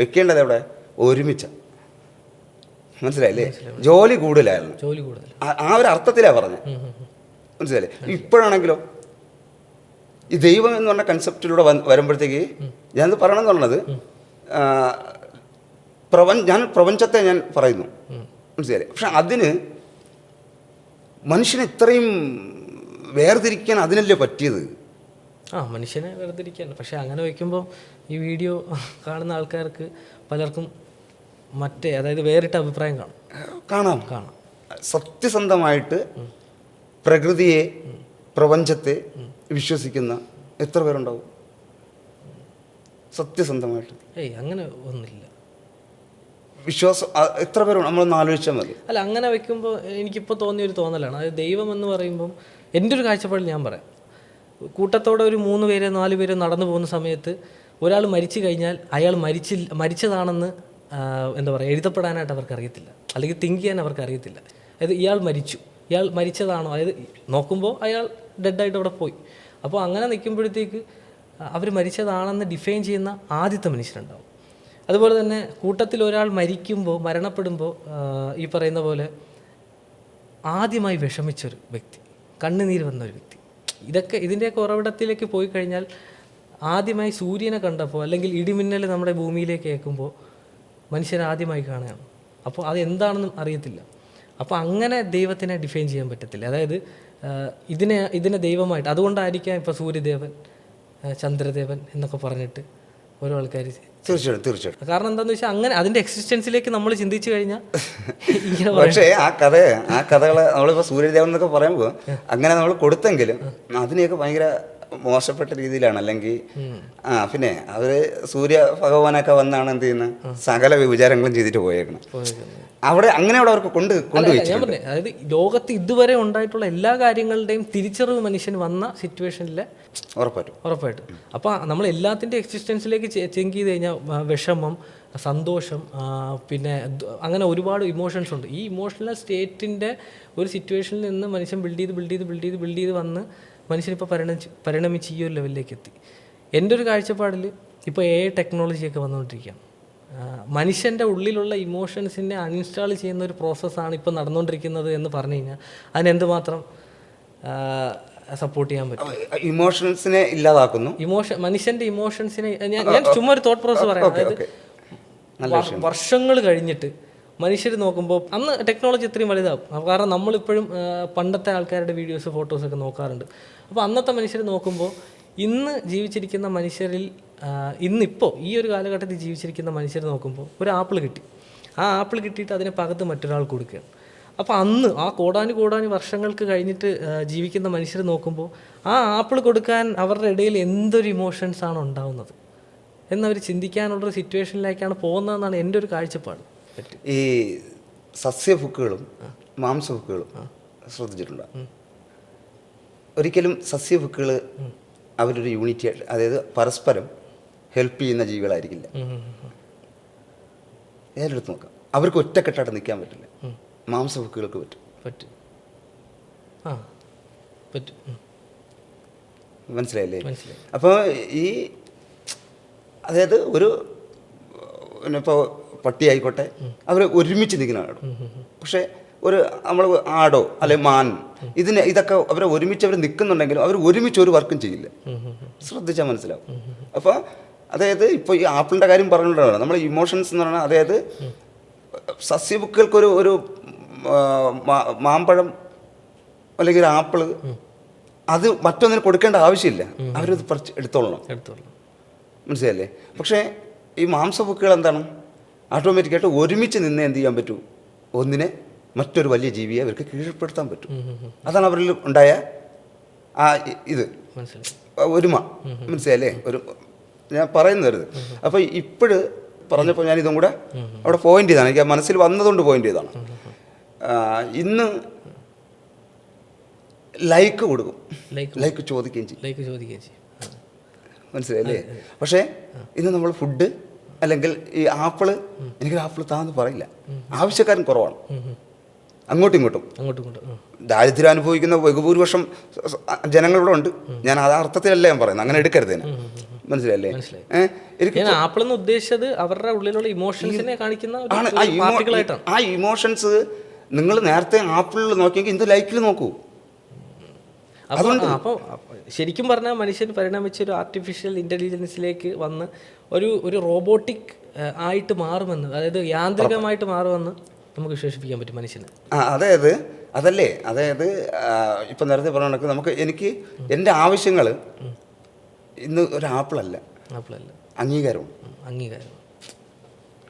വെക്കേണ്ടതെവിടെ? ഒരുമിച്ച. മനസ്സിലായില്ലേ? ജോലി കൂടുതലായിരുന്നു. ആ ഒരു അർത്ഥത്തിലാണ് പറഞ്ഞത്. മനസ്സിലായില്ലേ? ഇപ്പോഴാണെങ്കിലോ ഈ ദൈവം എന്ന് പറഞ്ഞ കൺസെപ്റ്റിലൂടെ വരുമ്പോഴത്തേക്ക് ഞാനത് പറയണമെന്ന് പറഞ്ഞത്, ഞാൻ പ്രപഞ്ചത്തെ ഞാൻ പറയുന്നു. മനസ്സിലായില്ലേ? പക്ഷെ അതിന് മനുഷ്യനെ ഇത്രയും വേർതിരിക്കാൻ അതിനല്ലേ പറ്റിയത്? മനുഷ്യനെ വേർതിരിക്കാൻ. പക്ഷെ അങ്ങനെ വയ്ക്കുമ്പോൾ ഈ വീഡിയോ കാണുന്ന ആൾക്കാർക്ക് പലർക്കും അതായത് വേറിട്ട അഭിപ്രായം കാണാം. സത്യസന്ധമായിട്ട് പ്രകൃതിയെ, പ്രപഞ്ചത്തെ വിശ്വസിക്കുന്ന എത്ര പേരുണ്ടാവും സത്യസന്ധമായിട്ട്? അങ്ങനെ ഒന്നുമില്ല. വിശ്വാസം എത്ര പേരുണ്ട്? നമ്മളൊന്ന് ആലോചിച്ചാൽ മതി. അല്ല, അങ്ങനെ വെക്കുമ്പോൾ എനിക്കിപ്പോൾ തോന്നിയൊരു തോന്നലാണ്. അതായത് ദൈവം എന്ന് പറയുമ്പം എൻ്റെ ഒരു കാഴ്ചപ്പാടിൽ ഞാൻ പറയാം, കൂട്ടത്തോടെ ഒരു 3 പേരോ 4 പേരോ നടന്നു പോകുന്ന സമയത്ത് ഒരാൾ മരിച്ചു കഴിഞ്ഞാൽ അയാൾ മരിച്ചതാണെന്ന് എന്താ പറയുക, എഴുതപ്പെടാനായിട്ട് അവർക്ക് അറിയത്തില്ല, അല്ലെങ്കിൽ തിങ്ക് ചെയ്യാൻ അവർക്ക് അറിയത്തില്ല. അതായത് ഇയാൾ മരിച്ചതാണോ, അതായത് നോക്കുമ്പോൾ അയാൾ ഡെഡായിട്ട് അവിടെ പോയി. അപ്പോൾ അങ്ങനെ നിൽക്കുമ്പോഴത്തേക്ക് അവർ മരിച്ചതാണെന്ന് ഡിഫൈൻ ചെയ്യുന്ന ആദ്യത്തെ മനുഷ്യരുണ്ടാവും. അതുപോലെ തന്നെ കൂട്ടത്തിൽ ഒരാൾ മരണപ്പെടുമ്പോൾ ഈ പറയുന്ന പോലെ ആദ്യമായി വിഷമിച്ചൊരു വ്യക്തി, കണ്ണുനീര് വന്ന ഒരു വ്യക്തി, ഇതിൻ്റെയൊക്കെ ഉറവിടത്തിലേക്ക് പോയി കഴിഞ്ഞാൽ ആദ്യമായി സൂര്യനെ കണ്ടപ്പോൾ അല്ലെങ്കിൽ ഇടിമിന്നൽ നമ്മുടെ ഭൂമിയിലേക്ക് ഏൽക്കുമ്പോൾ മനുഷ്യൻ ആദ്യമായി കാണുകയാണ്. അപ്പോൾ അത് എന്താണെന്നും അറിയത്തില്ല. അപ്പോൾ അങ്ങനെ ദൈവത്തിനെ ഡിഫൈൻ ചെയ്യാൻ പറ്റത്തില്ല. അതായത് ഇതിനെ ദൈവമായിട്ട്, അതുകൊണ്ടായിരിക്കാം ഇപ്പോൾ സൂര്യദേവൻ, ചന്ദ്രദേവൻ എന്നൊക്കെ പറഞ്ഞിട്ട് ഓരോ ആൾക്കാർ. തീർച്ചയായിട്ടും. കാരണം എന്താണെന്ന് വെച്ചാൽ അങ്ങനെ അതിൻ്റെ എക്സിസ്റ്റൻസിലേക്ക് നമ്മൾ ചിന്തിച്ചു കഴിഞ്ഞാൽ ഇങ്ങനെ. പക്ഷേ ആ കഥകളെ നമ്മളിപ്പോൾ സൂര്യദേവൻ എന്നൊക്കെ പറയുമ്പോൾ അങ്ങനെ നമ്മൾ കൊടുത്തെങ്കിലും അതിനെയൊക്കെ ഭയങ്കര മോശപ്പെട്ട രീതിയിലാണ്. അല്ലെങ്കിൽ പിന്നെ അവര് സൂര്യ ഭഗവാനൊക്കെ വന്നാണ് എന്ത് ചെയ്യുന്നത്, സകല വിചാരങ്ങളും ചെയ്തിട്ട് പോയേക്കണം. അവിടെ അവർക്ക് കൊണ്ടുപോയി. ഞാൻ പറഞ്ഞേ, അതായത് ലോകത്ത് ഇതുവരെ ഉണ്ടായിട്ടുള്ള എല്ലാ കാര്യങ്ങളുടെയും തിരിച്ചറിവ് മനുഷ്യൻ വന്ന സിറ്റുവേഷനിൽ ഉറപ്പായിട്ടും. അപ്പോൾ നമ്മൾ എല്ലാത്തിൻ്റെ എക്സിസ്റ്റൻസിലേക്ക് ചെങ്ക് ചെയ്ത് കഴിഞ്ഞാൽ വിഷമം, സന്തോഷം, പിന്നെ അങ്ങനെ ഒരുപാട് ഇമോഷൻസ് ഉണ്ട്. ഈ ഇമോഷണൽ സ്റ്റേറ്റിൻ്റെ ഒരു സിറ്റുവേഷനിൽ നിന്ന് മനുഷ്യൻ ബിൽഡ് ചെയ്ത് വന്ന് മനുഷ്യനിപ്പോൾ പരിണമിച്ച് ഈ ഒരു ലെവലിലേക്ക് എത്തി. എൻ്റെ ഒരു കാഴ്ചപ്പാടിൽ ഇപ്പോൾ AI ടെക്നോളജിയൊക്കെ വന്നുകൊണ്ടിരിക്കുകയാണ്. മനുഷ്യൻ്റെ ഉള്ളിലുള്ള ഇമോഷൻസിനെ അൺഇൻസ്റ്റാൾ ചെയ്യുന്ന ഒരു പ്രോസസ്സാണ് ഇപ്പോൾ നടന്നുകൊണ്ടിരിക്കുന്നത് എന്ന് പറഞ്ഞു കഴിഞ്ഞാൽ അതിനെന്തുമാത്രം സപ്പോർട്ട് ചെയ്യാൻ പറ്റും? ഇമോഷൻസിനെ ഇല്ലാതാക്കുന്നു. മനുഷ്യൻ്റെ ഇമോഷൻസിനെ ഞാൻ ചുമ്മാ ഒരു തോട്ട് പ്രോസസ് പറയാം. അതായത് വർഷങ്ങൾ കഴിഞ്ഞിട്ട് മനുഷ്യർ നോക്കുമ്പോൾ അന്ന് ടെക്നോളജി ഇത്രയും വലുതാവും. കാരണം നമ്മളിപ്പോഴും പണ്ടത്തെ ആൾക്കാരുടെ വീഡിയോസ്, ഫോട്ടോസൊക്കെ നോക്കാറുണ്ട്. അപ്പോൾ അന്നത്തെ മനുഷ്യർ നോക്കുമ്പോൾ ഇന്ന് ജീവിച്ചിരിക്കുന്ന മനുഷ്യരിൽ, ഇന്നിപ്പോൾ ഈ ഒരു കാലഘട്ടത്തിൽ ജീവിച്ചിരിക്കുന്ന മനുഷ്യർ നോക്കുമ്പോൾ ഒരു ആപ്പിൾ കിട്ടി. ആ ആപ്പിൾ കിട്ടിയിട്ട് അതിനെ പകത്ത് മറ്റൊരാൾ കൊടുക്കുകയാണ്. അപ്പോൾ അന്ന് ആ കോടാനു വർഷങ്ങൾക്ക് കഴിഞ്ഞിട്ട് ജീവിക്കുന്ന മനുഷ്യർ നോക്കുമ്പോൾ ആ ആപ്പിൾ കൊടുക്കാൻ അവരുടെ ഇടയിൽ എന്തൊരു ഇമോഷൻസാണ് ഉണ്ടാവുന്നത് എന്നവർ ചിന്തിക്കാനുള്ളൊരു സിറ്റുവേഷനിലേക്കാണ് പോകുന്നതെന്നാണ് എൻ്റെ ഒരു കാഴ്ചപ്പാട്. ഈ സസ്യഭുക്കുകളും മാംസഭുക്കുകളും ശ്രദ്ധിച്ചിട്ടുണ്ടോ? ഒരിക്കലും സസ്യഭുക്കുകൾ അവരൊരു യൂണിറ്റി, അതായത് പരസ്പരം ഹെൽപ്പ് ചെയ്യുന്ന ജീവികളായിരിക്കില്ല. ഏതെടുത്ത് നോക്കാം, അവർക്ക് ഒറ്റക്കെട്ടായിട്ട് നിൽക്കാൻ പറ്റില്ല. മാംസഭുക്കുകൾക്ക് പറ്റും. മനസ്സിലായില്ലേ? അപ്പോൾ അതായത് ഇപ്പോൾ പട്ടി ആയിക്കോട്ടെ, അവർ ഒരുമിച്ച് നിൽക്കുന്നതാണ്. പക്ഷേ നമ്മൾ ആടോ അല്ലെ മാൻ, ഇതൊക്കെ അവരെ ഒരുമിച്ച് അവർ നിൽക്കുന്നുണ്ടെങ്കിലും അവർ ഒരുമിച്ച് ഒരു വർക്കും ചെയ്യില്ല. ശ്രദ്ധിച്ചാൽ മനസ്സിലാവും. അപ്പോൾ അതായത് ഇപ്പോൾ ഈ ആപ്പിളിൻ്റെ കാര്യം പറഞ്ഞിട്ടുണ്ടാണ് നമ്മൾ ഇമോഷൻസ് എന്ന് പറഞ്ഞാൽ, അതായത് സസ്യബുക്കുകൾക്ക് ഒരു മാമ്പഴം അല്ലെങ്കിൽ ഒരു ആപ്പിള് അത് മറ്റൊന്നിന് കൊടുക്കേണ്ട ആവശ്യമില്ല, അവരത് എടുത്തോളണം. മനസ്സിലല്ലേ? പക്ഷേ ഈ മാംസബുക്കുകൾ എന്താണ്, ഓട്ടോമാറ്റിക്കായിട്ട് ഒരുമിച്ച് നിന്ന് എന്ത് ചെയ്യാൻ പറ്റൂ, ഒന്നിനെ മറ്റൊരു വലിയ ജീവിയെ അവർക്ക് കീഴ്പ്പെടുത്താൻ പറ്റും. അതാണ് അവരിൽ ഉണ്ടായ ആ ഒരുമ. മനസ്സിലല്ലേ? ഞാൻ പറയുന്നത്. അപ്പോൾ ഇപ്പോഴ് പറഞ്ഞപ്പോൾ ഞാൻ ഇതും കൂടെ അവിടെ പോയിന്റ് ചെയ്താണ്, എനിക്ക് മനസ്സിൽ വന്നതുകൊണ്ട് പോയിന്റ് ചെയ്താണ്. ഇന്ന് ലൈക്ക് കൊടുക്കും, ലൈക്ക് ചോദിക്കുകയും ചെയ്യും. മനസ്സിലായില്ലേ? പക്ഷേ ഇന്ന് നമ്മൾ ഫുഡ് അല്ലെങ്കിൽ ഈ ആപ്പിള്, എനിക്ക് ആപ്പിൾ താന്ന് പറയില്ല. ആവശ്യക്കാരൻ കുറവാണ്. അങ്ങോട്ടും ഇങ്ങോട്ടും ദാരിദ്ര്യം അനുഭവിക്കുന്ന ബഹുഭൂരിപക്ഷം ജനങ്ങളിവിടെ ഉണ്ട്. ഞാൻ ആ അർത്ഥത്തിലല്ല ഞാൻ പറയുന്നത്, അങ്ങനെ എടുക്കരുത്. മനസ്സിലല്ലേ? ആപ്പിൾ എന്ന് ഉദ്ദേശിച്ചത് അവരുടെ ഉള്ളിലുള്ള ഇമോഷൻസിനെ കാണിക്കുന്ന ആ ഇമോഷൻസ് നിങ്ങൾ നേരത്തെ ആപ്പിളിൽ നോക്കിയെങ്കിൽ ഇന്ന് ലൈക്കിൽ നോക്കൂ. അപ്പോൾ ശരിക്കും പറഞ്ഞാൽ മനുഷ്യൻ പരിണമിച്ച ഒരു ആർട്ടിഫിഷ്യൽ ഇൻ്റലിജൻസിലേക്ക് വന്ന് ഒരു റോബോട്ടിക് ആയിട്ട് മാറുമെന്ന്, അതായത് യാന്ത്രികമായിട്ട് മാറുമെന്ന് നമുക്ക് വിശേഷിപ്പിക്കാൻ പറ്റും മനുഷ്യന്. അതായത് ഇപ്പം നേരത്തെ പറഞ്ഞ കണക്ക് എനിക്ക് എൻ്റെ ആവശ്യങ്ങൾ ഇന്ന് ഒരു ആപ്പിളല്ല, അംഗീകാരം.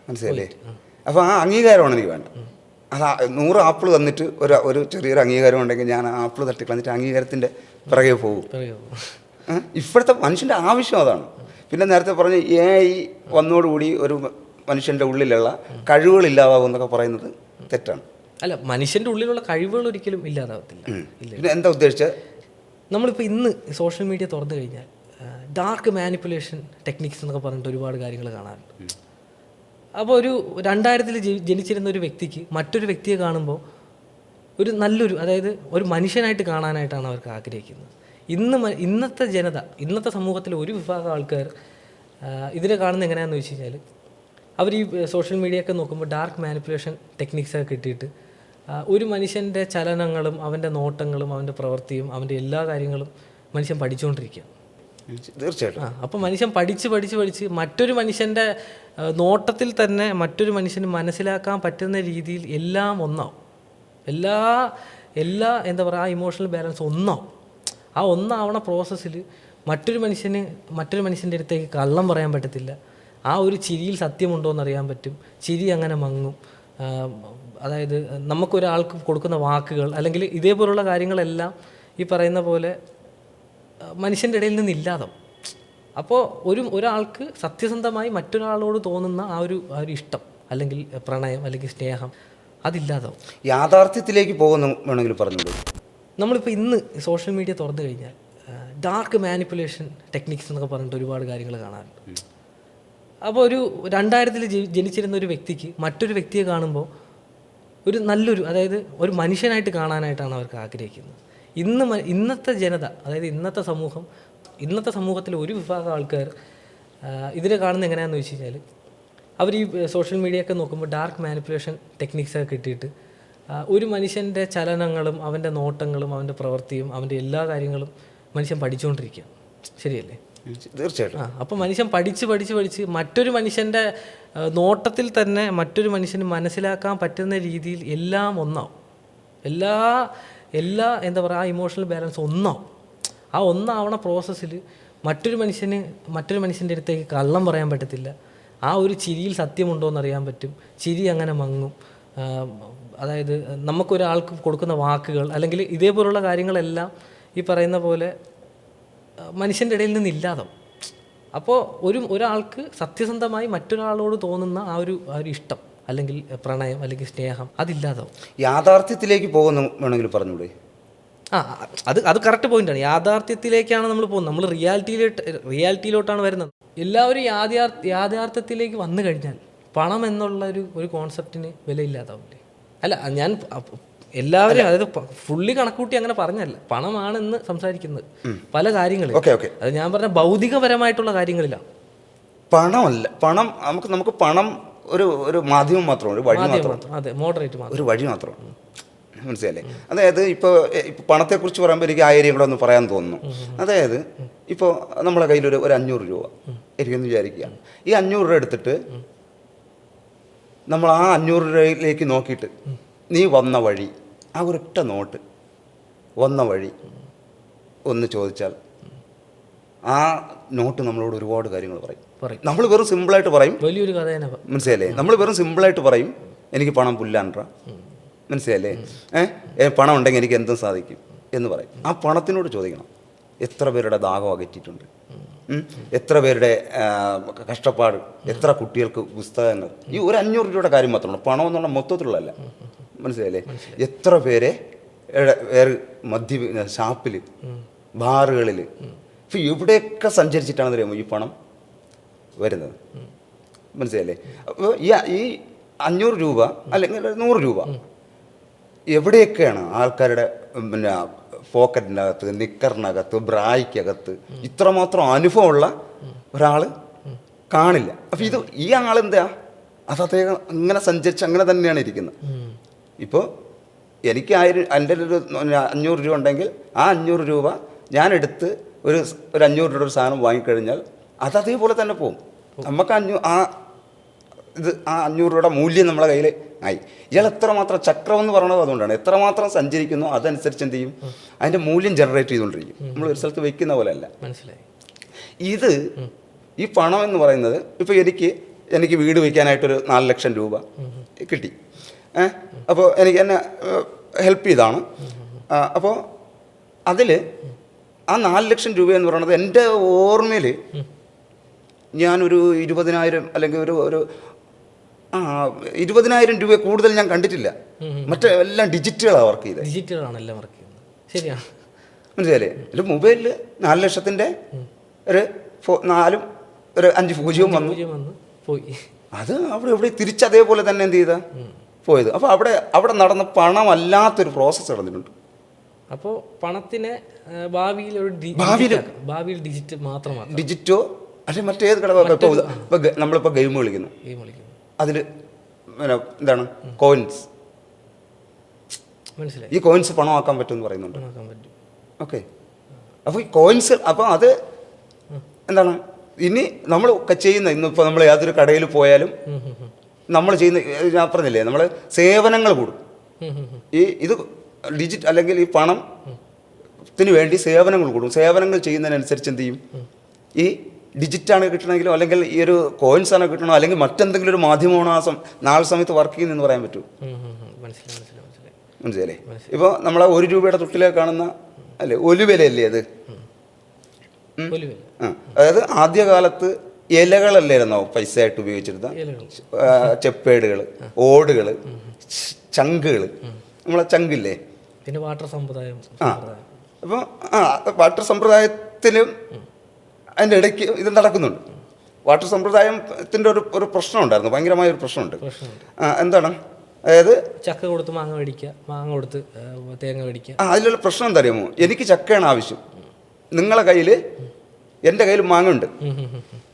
മനസ്സിലല്ലേ? അപ്പോൾ ആ അംഗീകാരമാണ് എനിക്ക് വേണ്ടത്. അത് 100 ആപ്പിൾ തന്നിട്ട് ഒരു ചെറിയൊരു അംഗീകാരം ഉണ്ടെങ്കിൽ ഞാൻ ആ ആപ്പിൾ തട്ടിക്കളഞ്ഞിട്ട് അംഗീകാരത്തിൻ്റെ പിറകെ പോകും. ഇപ്പോഴത്തെ മനുഷ്യൻ്റെ ആവശ്യം അതാണ്. പിന്നെ നേരത്തെ പറഞ്ഞ് AI വന്നതോടുകൂടി ഒരു മനുഷ്യൻ്റെ ഉള്ളിലുള്ള കഴിവുകൾ ഇല്ലാതാവും എന്നൊക്കെ പറയുന്നത് തെറ്റാണ്. അല്ല, മനുഷ്യൻ്റെ ഉള്ളിലുള്ള കഴിവുകൾ ഒരിക്കലും ഇല്ലാതാവത്തില്ല. പിന്നെ എന്താ ഉദ്ദേശിച്ചത്? നമ്മളിപ്പോൾ ഇന്ന് സോഷ്യൽ മീഡിയ തുറന്നു കഴിഞ്ഞാൽ ഡാർക്ക് മാനിപ്പുലേഷൻ ടെക്നിക്സ് എന്നൊക്കെ പറഞ്ഞിട്ട് ഒരുപാട് കാര്യങ്ങൾ കാണാറുണ്ട്. അപ്പോൾ ഒരു 2000-ൽ ജനിച്ചിരുന്ന ഒരു വ്യക്തിക്ക് മറ്റൊരു വ്യക്തിയെ കാണുമ്പോൾ ഒരു നല്ലൊരു, അതായത് ഒരു മനുഷ്യനായിട്ട് കാണാനായിട്ടാണ് അവർക്ക് ആഗ്രഹിക്കുന്നത്. ഇന്നത്തെ സമൂഹത്തിലെ ഒരു വിഭാഗം ആൾക്കാർ ഇതിനെ കാണുന്നത് എങ്ങനെയാണെന്ന് വെച്ച് കഴിഞ്ഞാൽ, അവർ ഈ സോഷ്യൽ മീഡിയ ഒക്കെ നോക്കുമ്പോൾ ഡാർക്ക് മാനിപ്പുലേഷൻ ടെക്നിക്സൊക്കെ കിട്ടിയിട്ട് ഒരു മനുഷ്യൻ്റെ ചലനങ്ങളും അവൻ്റെ നോട്ടങ്ങളും അവൻ്റെ പ്രവൃത്തിയും അവൻ്റെ എല്ലാ കാര്യങ്ങളും മനുഷ്യൻ പഠിച്ചുകൊണ്ടിരിക്കുക. തീർച്ചയായിട്ടും. അപ്പോൾ മനുഷ്യൻ പഠിച്ച് പഠിച്ച് പഠിച്ച് മറ്റൊരു മനുഷ്യൻ്റെ നോട്ടത്തിൽ തന്നെ മറ്റൊരു മനുഷ്യന് മനസ്സിലാക്കാൻ പറ്റുന്ന രീതിയിൽ എല്ലാം ഒന്നാവും. എല്ലാ എല്ലാ എന്താ പറയുക, ആ ഇമോഷണൽ ബാലൻസ് ഒന്നാവും. ആ ഒന്നാവണ പ്രോസസ്സിൽ മറ്റൊരു മനുഷ്യൻ്റെ അടുത്തേക്ക് കള്ളം പറയാൻ പറ്റത്തില്ല. ആ ഒരു ചിരിയിൽ സത്യമുണ്ടോ എന്നറിയാൻ പറ്റും. ചിരി അങ്ങനെ മങ്ങും. അതായത് നമുക്കൊരാൾക്ക് കൊടുക്കുന്ന വാക്കുകൾ അല്ലെങ്കിൽ ഇതേപോലുള്ള കാര്യങ്ങളെല്ലാം ഈ പറയുന്ന പോലെ മനുഷ്യൻ്റെ ഇടയിൽ നിന്ന് ഇല്ലാതാവും. അപ്പോൾ ഒരാൾക്ക് സത്യസന്ധമായി മറ്റൊരാളോട് തോന്നുന്ന ആ ഒരു ഇഷ്ടം അല്ലെങ്കിൽ പ്രണയം അല്ലെങ്കിൽ സ്നേഹം അതില്ലാതാവും. യാഥാർത്ഥ്യത്തിലേക്ക് പോകുന്ന വേണമെങ്കിൽ പറഞ്ഞോളൂ. നമ്മളിപ്പോൾ ഇന്ന് സോഷ്യൽ മീഡിയ തുറന്നു കഴിഞ്ഞാൽ ഡാർക്ക് മാനിപ്പുലേഷൻ ടെക്നിക്സ് എന്നൊക്കെ പറഞ്ഞിട്ട് ഒരുപാട് കാര്യങ്ങൾ കാണാറുണ്ട്. അപ്പോൾ ഒരു 2000-ൽ ജനിച്ചിരുന്ന ഒരു വ്യക്തിക്ക് മറ്റൊരു വ്യക്തിയെ കാണുമ്പോൾ ഒരു നല്ലൊരു, അതായത് ഒരു മനുഷ്യനായിട്ട് കാണാനായിട്ടാണ് അവർക്ക് ആഗ്രഹിക്കുന്നത്. ഇന്നത്തെ ജനത, അതായത് ഇന്നത്തെ സമൂഹത്തിൽ ഒരു വിഭാഗം ആൾക്കാർ ഇതിനെ കാണുന്നത് എങ്ങനെയാണെന്ന് വെച്ച് കഴിഞ്ഞാൽ അവർ ഈ സോഷ്യൽ മീഡിയയൊക്കെ നോക്കുമ്പോൾ ഡാർക്ക് മാനിപ്പുലേഷൻ ടെക്നിക്സൊക്കെ കിട്ടിയിട്ട് ഒരു മനുഷ്യൻ്റെ ചലനങ്ങളും അവൻ്റെ നോട്ടങ്ങളും അവൻ്റെ പ്രവൃത്തിയും അവൻ്റെ എല്ലാ കാര്യങ്ങളും മനുഷ്യൻ പഠിച്ചുകൊണ്ടിരിക്കുക. ശരിയല്ലേ? തീർച്ചയായിട്ടും. അപ്പോൾ മനുഷ്യൻ പഠിച്ച് പഠിച്ച് പഠിച്ച് മറ്റൊരു മനുഷ്യൻ്റെ നോട്ടത്തിൽ തന്നെ മറ്റൊരു മനുഷ്യന് മനസ്സിലാക്കാൻ പറ്റുന്ന രീതിയിൽ എല്ലാം ഒന്നാവും. എല്ലാ എന്താ പറയുക, ആ ഇമോഷണൽ ബാലൻസ് ഒന്നാവും. ആ ഒന്നാവണ പ്രോസസ്സിൽ മറ്റൊരു മനുഷ്യൻ്റെ അടുത്തേക്ക് കള്ളം പറയാൻ പറ്റത്തില്ല. ആ ഒരു ചിരിയിൽ സത്യമുണ്ടോ എന്നറിയാൻ പറ്റും. ചിരി അങ്ങനെ മങ്ങും. അതായത് നമുക്കൊരാൾക്ക് കൊടുക്കുന്ന വാക്കുകൾ അല്ലെങ്കിൽ ഇതേപോലുള്ള കാര്യങ്ങളെല്ലാം ഈ പറയുന്ന പോലെ മനുഷ്യൻ്റെ ഇടയിൽ നിന്ന് ഇല്ലാതാവും. അപ്പോൾ ഒരാൾക്ക് സത്യസന്ധമായി മറ്റൊരാളോട് തോന്നുന്ന ആ ഒരു ഇഷ്ടം അല്ലെങ്കിൽ പ്രണയം അല്ലെങ്കിൽ സ്നേഹം അതില്ലാതാവും. യാഥാർത്ഥ്യത്തിലേക്ക് പോകുന്ന വേണമെങ്കിൽ പറഞ്ഞോളൂ. അത് കറക്റ്റ് പോയിന്റാണ്. യാഥാർത്ഥ്യത്തിലേക്കാണ് നമ്മൾ പോകുന്നത്. നമ്മൾ റിയാലിറ്റിയിലോട്ടാണ് വരുന്നത്. എല്ലാവരും യാഥാർത്ഥ്യത്തിലേക്ക് വന്നു കഴിഞ്ഞാൽ പണം എന്നുള്ള ഒരു കോൺസെപ്റ്റിന് വിലയില്ലാതാവില്ലേ? അല്ല, ഞാൻ എല്ലാവരും, അതായത് ഫുള്ളി കണക്കൂട്ടി അങ്ങനെ പറഞ്ഞല്ല, പണമാണെന്ന് സംസാരിക്കുന്നത് പല കാര്യങ്ങളും. അത് ഞാൻ പറഞ്ഞ ഭൗതികപരമായിട്ടുള്ള കാര്യങ്ങളിലാണ്. പണമല്ല, പണം നമുക്ക് പണം ഒരു മാധ്യമം മാത്രമാണ്, ഒരു വഴി മാത്രം. അതെ, മോഡറേറ്റ് മാത്രം, ഒരു വഴി മാത്രമാണ്. മനസ്സിലല്ലേ? അതായത് ഇപ്പോൾ പണത്തെക്കുറിച്ച് പറയുമ്പോൾ എനിക്ക് ആ ഏരിയകളൊന്ന് പറയാൻ തോന്നുന്നു. അതായത് ഇപ്പോൾ നമ്മളെ കയ്യിൽ ഒരു 500 രൂപ എനിക്കൊന്ന് വിചാരിക്കുക. ഈ 500 രൂപ എടുത്തിട്ട് നമ്മൾ ആ 500 രൂപയിലേക്ക് നോക്കിയിട്ട് നീ വന്ന വഴി, ആ ഒരൊറ്റ നോട്ട് വന്ന വഴി ഒന്ന് ചോദിച്ചാൽ ആ നോട്ട് നമ്മളോട് ഒരുപാട് കാര്യങ്ങൾ പറയും. നമ്മൾ വെറും സിമ്പിളായിട്ട് പറയും, വലിയൊരു കഥ. മനസ്സിലല്ലേ? നമ്മൾ വെറും സിമ്പിളായിട്ട് പറയും, എനിക്ക് പണം പുല്ലാൻട്ര, മനസ്സിലല്ലേ? പണം ഉണ്ടെങ്കിൽ എനിക്ക് എന്തും സാധിക്കും എന്ന് പറയും. ആ പണത്തിനോട് ചോദിക്കണം, എത്ര പേരുടെ ദാഹം അകറ്റിയിട്ടുണ്ട്, എത്ര പേരുടെ കഷ്ടപ്പാട്, എത്ര കുട്ടികൾക്ക് പുസ്തകങ്ങൾ. ഈ ഒരു 500 രൂപയുടെ കാര്യം മാത്രമാണ്, പണം എന്നുള്ള മൊത്തത്തിലുള്ളതല്ല. മനസ്സിലല്ലേ? എത്ര പേരെ ഷാപ്പിൽ, ബാറുകളിൽ, ഇപ്പം എവിടെയൊക്കെ സഞ്ചരിച്ചിട്ടാണ് അറിയാമോ ഈ പണം വരുന്നത്? മനസ്സിലല്ലേ? അപ്പോൾ ഈ 500 രൂപ അല്ലെങ്കിൽ 100 രൂപ എവിടെയൊക്കെയാണ് ആൾക്കാരുടെ പോക്കറ്റിനകത്ത്, നിക്കറിനകത്ത്, ബ്രായ്ക്കകത്ത് ഇത്രമാത്രം അനുഭവമുള്ള ഒരാൾ കാണില്ല. അപ്പം ഈ ആളെന്താ, അത് അദ്ദേഹം അങ്ങനെ സഞ്ചരിച്ച് അങ്ങനെ തന്നെയാണ് ഇരിക്കുന്നത്. ഇപ്പോൾ എനിക്ക് എൻ്റെ ഒരു 500 രൂപ ഉണ്ടെങ്കിൽ ആ 500 രൂപ ഞാനെടുത്ത് ഒരു 500 രൂപയുടെ ഒരു സാധനം വാങ്ങിക്കഴിഞ്ഞാൽ അത് അതേപോലെ തന്നെ പോകും. നമുക്ക് ആ 500 രൂപയുടെ മൂല്യം നമ്മളെ കയ്യിൽ ആയി. ഇയാൾ എത്രമാത്രം ചക്രം എന്ന് പറയുന്നത് അതുകൊണ്ടാണ്, എത്രമാത്രം സഞ്ചരിക്കുന്നു അതനുസരിച്ച് എന്ത് ചെയ്യും, അതിൻ്റെ മൂല്യം ജനറേറ്റ് ചെയ്തുകൊണ്ടിരിക്കും. നമ്മൾ ഒരു സ്ഥലത്ത് വെക്കുന്ന പോലെ അല്ല. മനസ്സിലായി? ഈ പണം എന്ന് പറയുന്നത്, ഇപ്പോൾ എനിക്ക് വീട് വയ്ക്കാനായിട്ടൊരു 4 ലക്ഷം രൂപ കിട്ടി. അപ്പോൾ എനിക്ക് എന്നെ ഹെൽപ്പ് ചെയ്താണ്. അപ്പോൾ അതിൽ ആ 4 ലക്ഷം രൂപ എന്ന് പറയുന്നത് എൻ്റെ ഓർമ്മയിൽ ഞാനൊരു 20,000 അല്ലെങ്കിൽ ഒരു 20,000 രൂപ കൂടുതൽ ഞാൻ കണ്ടിട്ടില്ല. മറ്റേ എല്ലാം ഡിജിറ്റുകളാണ് വർക്ക് ചെയ്തത്. ഡിജിറ്റലാണ് എല്ലാം വർക്ക് ചെയ്യുന്നത്. ശരിയാണ്. മനസ്സിലല്ലേ? ഒരു മൊബൈലിൽ 4 ലക്ഷത്തിൻ്റെ ഒരു 4 ഒരു 5 പൂജ്യവും വന്നു പോയി. അത് അവിടെ തിരിച്ചതേപോലെ തന്നെ എന്ത് ചെയ്താ പോയത്. അപ്പോൾ അവിടെ നടന്ന പണമല്ലാത്തൊരു പ്രോസസ്സ് നടന്നിട്ടുണ്ട്. അപ്പോൾ പണത്തിനെ ഭാവിയിൽ ഡിജിറ്റ് മാത്രമാണ്, ഡിജിറ്റോ അല്ലെങ്കിൽ മറ്റേത് ഘടകം. നമ്മളിപ്പോൾ ഗെയിം കളിക്കുന്നു, അതിൽ എന്താണ് കോയിൻസ്, മനസ്സിലായി? ഈ കോയിൻസ് പണമാക്കാൻ പറ്റുമെന്ന് പറയുന്നുണ്ട്. ഓക്കെ, അപ്പോൾ ഈ കോയിൻസ്, അപ്പോൾ അത് എന്താണ് ഇനി നമ്മൾ ചെയ്യുന്ന ഇന്നിപ്പോൾ നമ്മൾ യാതൊരു കടയിൽ പോയാലും നമ്മൾ ചെയ്യുന്ന, ഞാൻ പറഞ്ഞില്ലേ, നമ്മൾ സേവനങ്ങൾ കൂടും. ഇത് ഡിജിറ്റ് അല്ലെങ്കിൽ ഈ പണത്തിന് വേണ്ടി സേവനങ്ങൾ കൂടും. സേവനങ്ങൾ ചെയ്യുന്നതിനനുസരിച്ച് എന്ത് ചെയ്യും, ഈ ഡിജിറ്റാണ് കിട്ടണമെങ്കിലോ അല്ലെങ്കിൽ ഈ ഒരു കോയിൻസാണ് കിട്ടണോ അല്ലെങ്കിൽ മറ്റെന്തെങ്കിലും ഒരു മാധ്യമമാണോ നാളെ സമയത്ത് വർക്ക് ചെയ്യുന്നതെന്ന് പറയാൻ പറ്റുമോ? മനസ്സിലല്ലേ? ഇപ്പോൾ നമ്മളെ 1 രൂപയുടെ തൊട്ടിലേക്ക് കാണുന്ന അല്ലേ ഒലുവിലല്ലേ അത്? അതായത് ആദ്യകാലത്ത് ഇലകളല്ലായിരുന്നോ പൈസ ആയിട്ട് ഉപയോഗിച്ചിരുന്ന? ചെപ്പേടുകൾ, ഓടുകൾ, ചങ്കുകൾ, നമ്മളെ ചങ്കില്ലേ, പിന്നെ വാട്ടർ സമ്പ്രദായം. അപ്പോൾ വാട്ടർ സമ്പ്രദായത്തിലും അതിൻ്റെ ഇടയ്ക്ക് ഇത് നടക്കുന്നുണ്ട്. വാട്ടർ സമ്പ്രദായത്തിൻ്റെ ഒരു പ്രശ്നം ഉണ്ടായിരുന്നു, ഭയങ്കരമായ ഒരു പ്രശ്നമുണ്ട്. എന്താണ്? അതായത് ചക്ക കൊടുത്ത് മാങ്ങ മേടിക്കുക, മാങ്ങ കൊടുത്ത് തേങ്ങ മേടിക്കുക. അതിലുള്ള പ്രശ്നം എന്താ അറിയാമോ? എനിക്ക് ചക്കയാണ് ആവശ്യം, നിങ്ങളെ കയ്യിൽ, എൻ്റെ കയ്യിൽ മാങ്ങ ഉണ്ട്,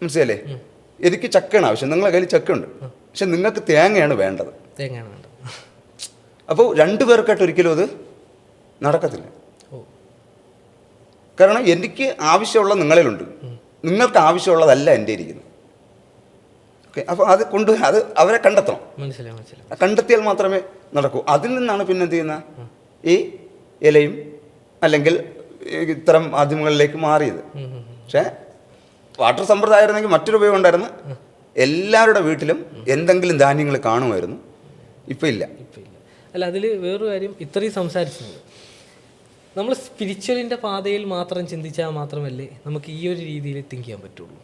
മനസ്സിലല്ലേ? എനിക്ക് ചക്കയാണ് ആവശ്യം, നിങ്ങളെ കയ്യിൽ ചക്കയുണ്ട്, പക്ഷെ നിങ്ങൾക്ക് തേങ്ങയാണ് വേണ്ടത്. തേങ്ങയാണ് വേണ്ടത്. അപ്പോൾ 2 പേർക്കായിട്ട് ഒരിക്കലും അത് നടക്കത്തില്ല. കാരണം എനിക്ക് ആവശ്യമുള്ള നിങ്ങളിലുണ്ട്, നിങ്ങൾക്ക് ആവശ്യമുള്ളതല്ല എൻ്റെ ഇരിക്കുന്നത്. ഓക്കെ, അപ്പോൾ അത് അവരെ കണ്ടെത്തണം. കണ്ടെത്തിയാൽ മാത്രമേ നടക്കൂ. അതിൽ നിന്നാണ് പിന്നെ എന്ത് ചെയ്യുന്ന ഈ ഇലയും അല്ലെങ്കിൽ ഇത്തരം മാധ്യമങ്ങളിലേക്ക് മാറിയത്. പക്ഷേ വാട്ടർ സമ്പ്രദായം ആയിരുന്നെങ്കിൽ മറ്റൊരു ഉപയോഗം ഉണ്ടായിരുന്നു. എല്ലാവരുടെ വീട്ടിലും എന്തെങ്കിലും ധാന്യങ്ങൾ കാണുമായിരുന്നു. ഇപ്പം ഇല്ല. അല്ല, അതിൽ വേറൊരു കാര്യം, ഇത്രയും സംസാരിച്ചത് നമ്മൾ സ്പിരിച്വലിൻ്റെ പാതയിൽ മാത്രം ചിന്തിച്ചാൽ മാത്രമല്ലേ നമുക്ക് ഈ ഒരു രീതിയിൽ തിങ്ക് ചെയ്യാൻ പറ്റുള്ളൂ.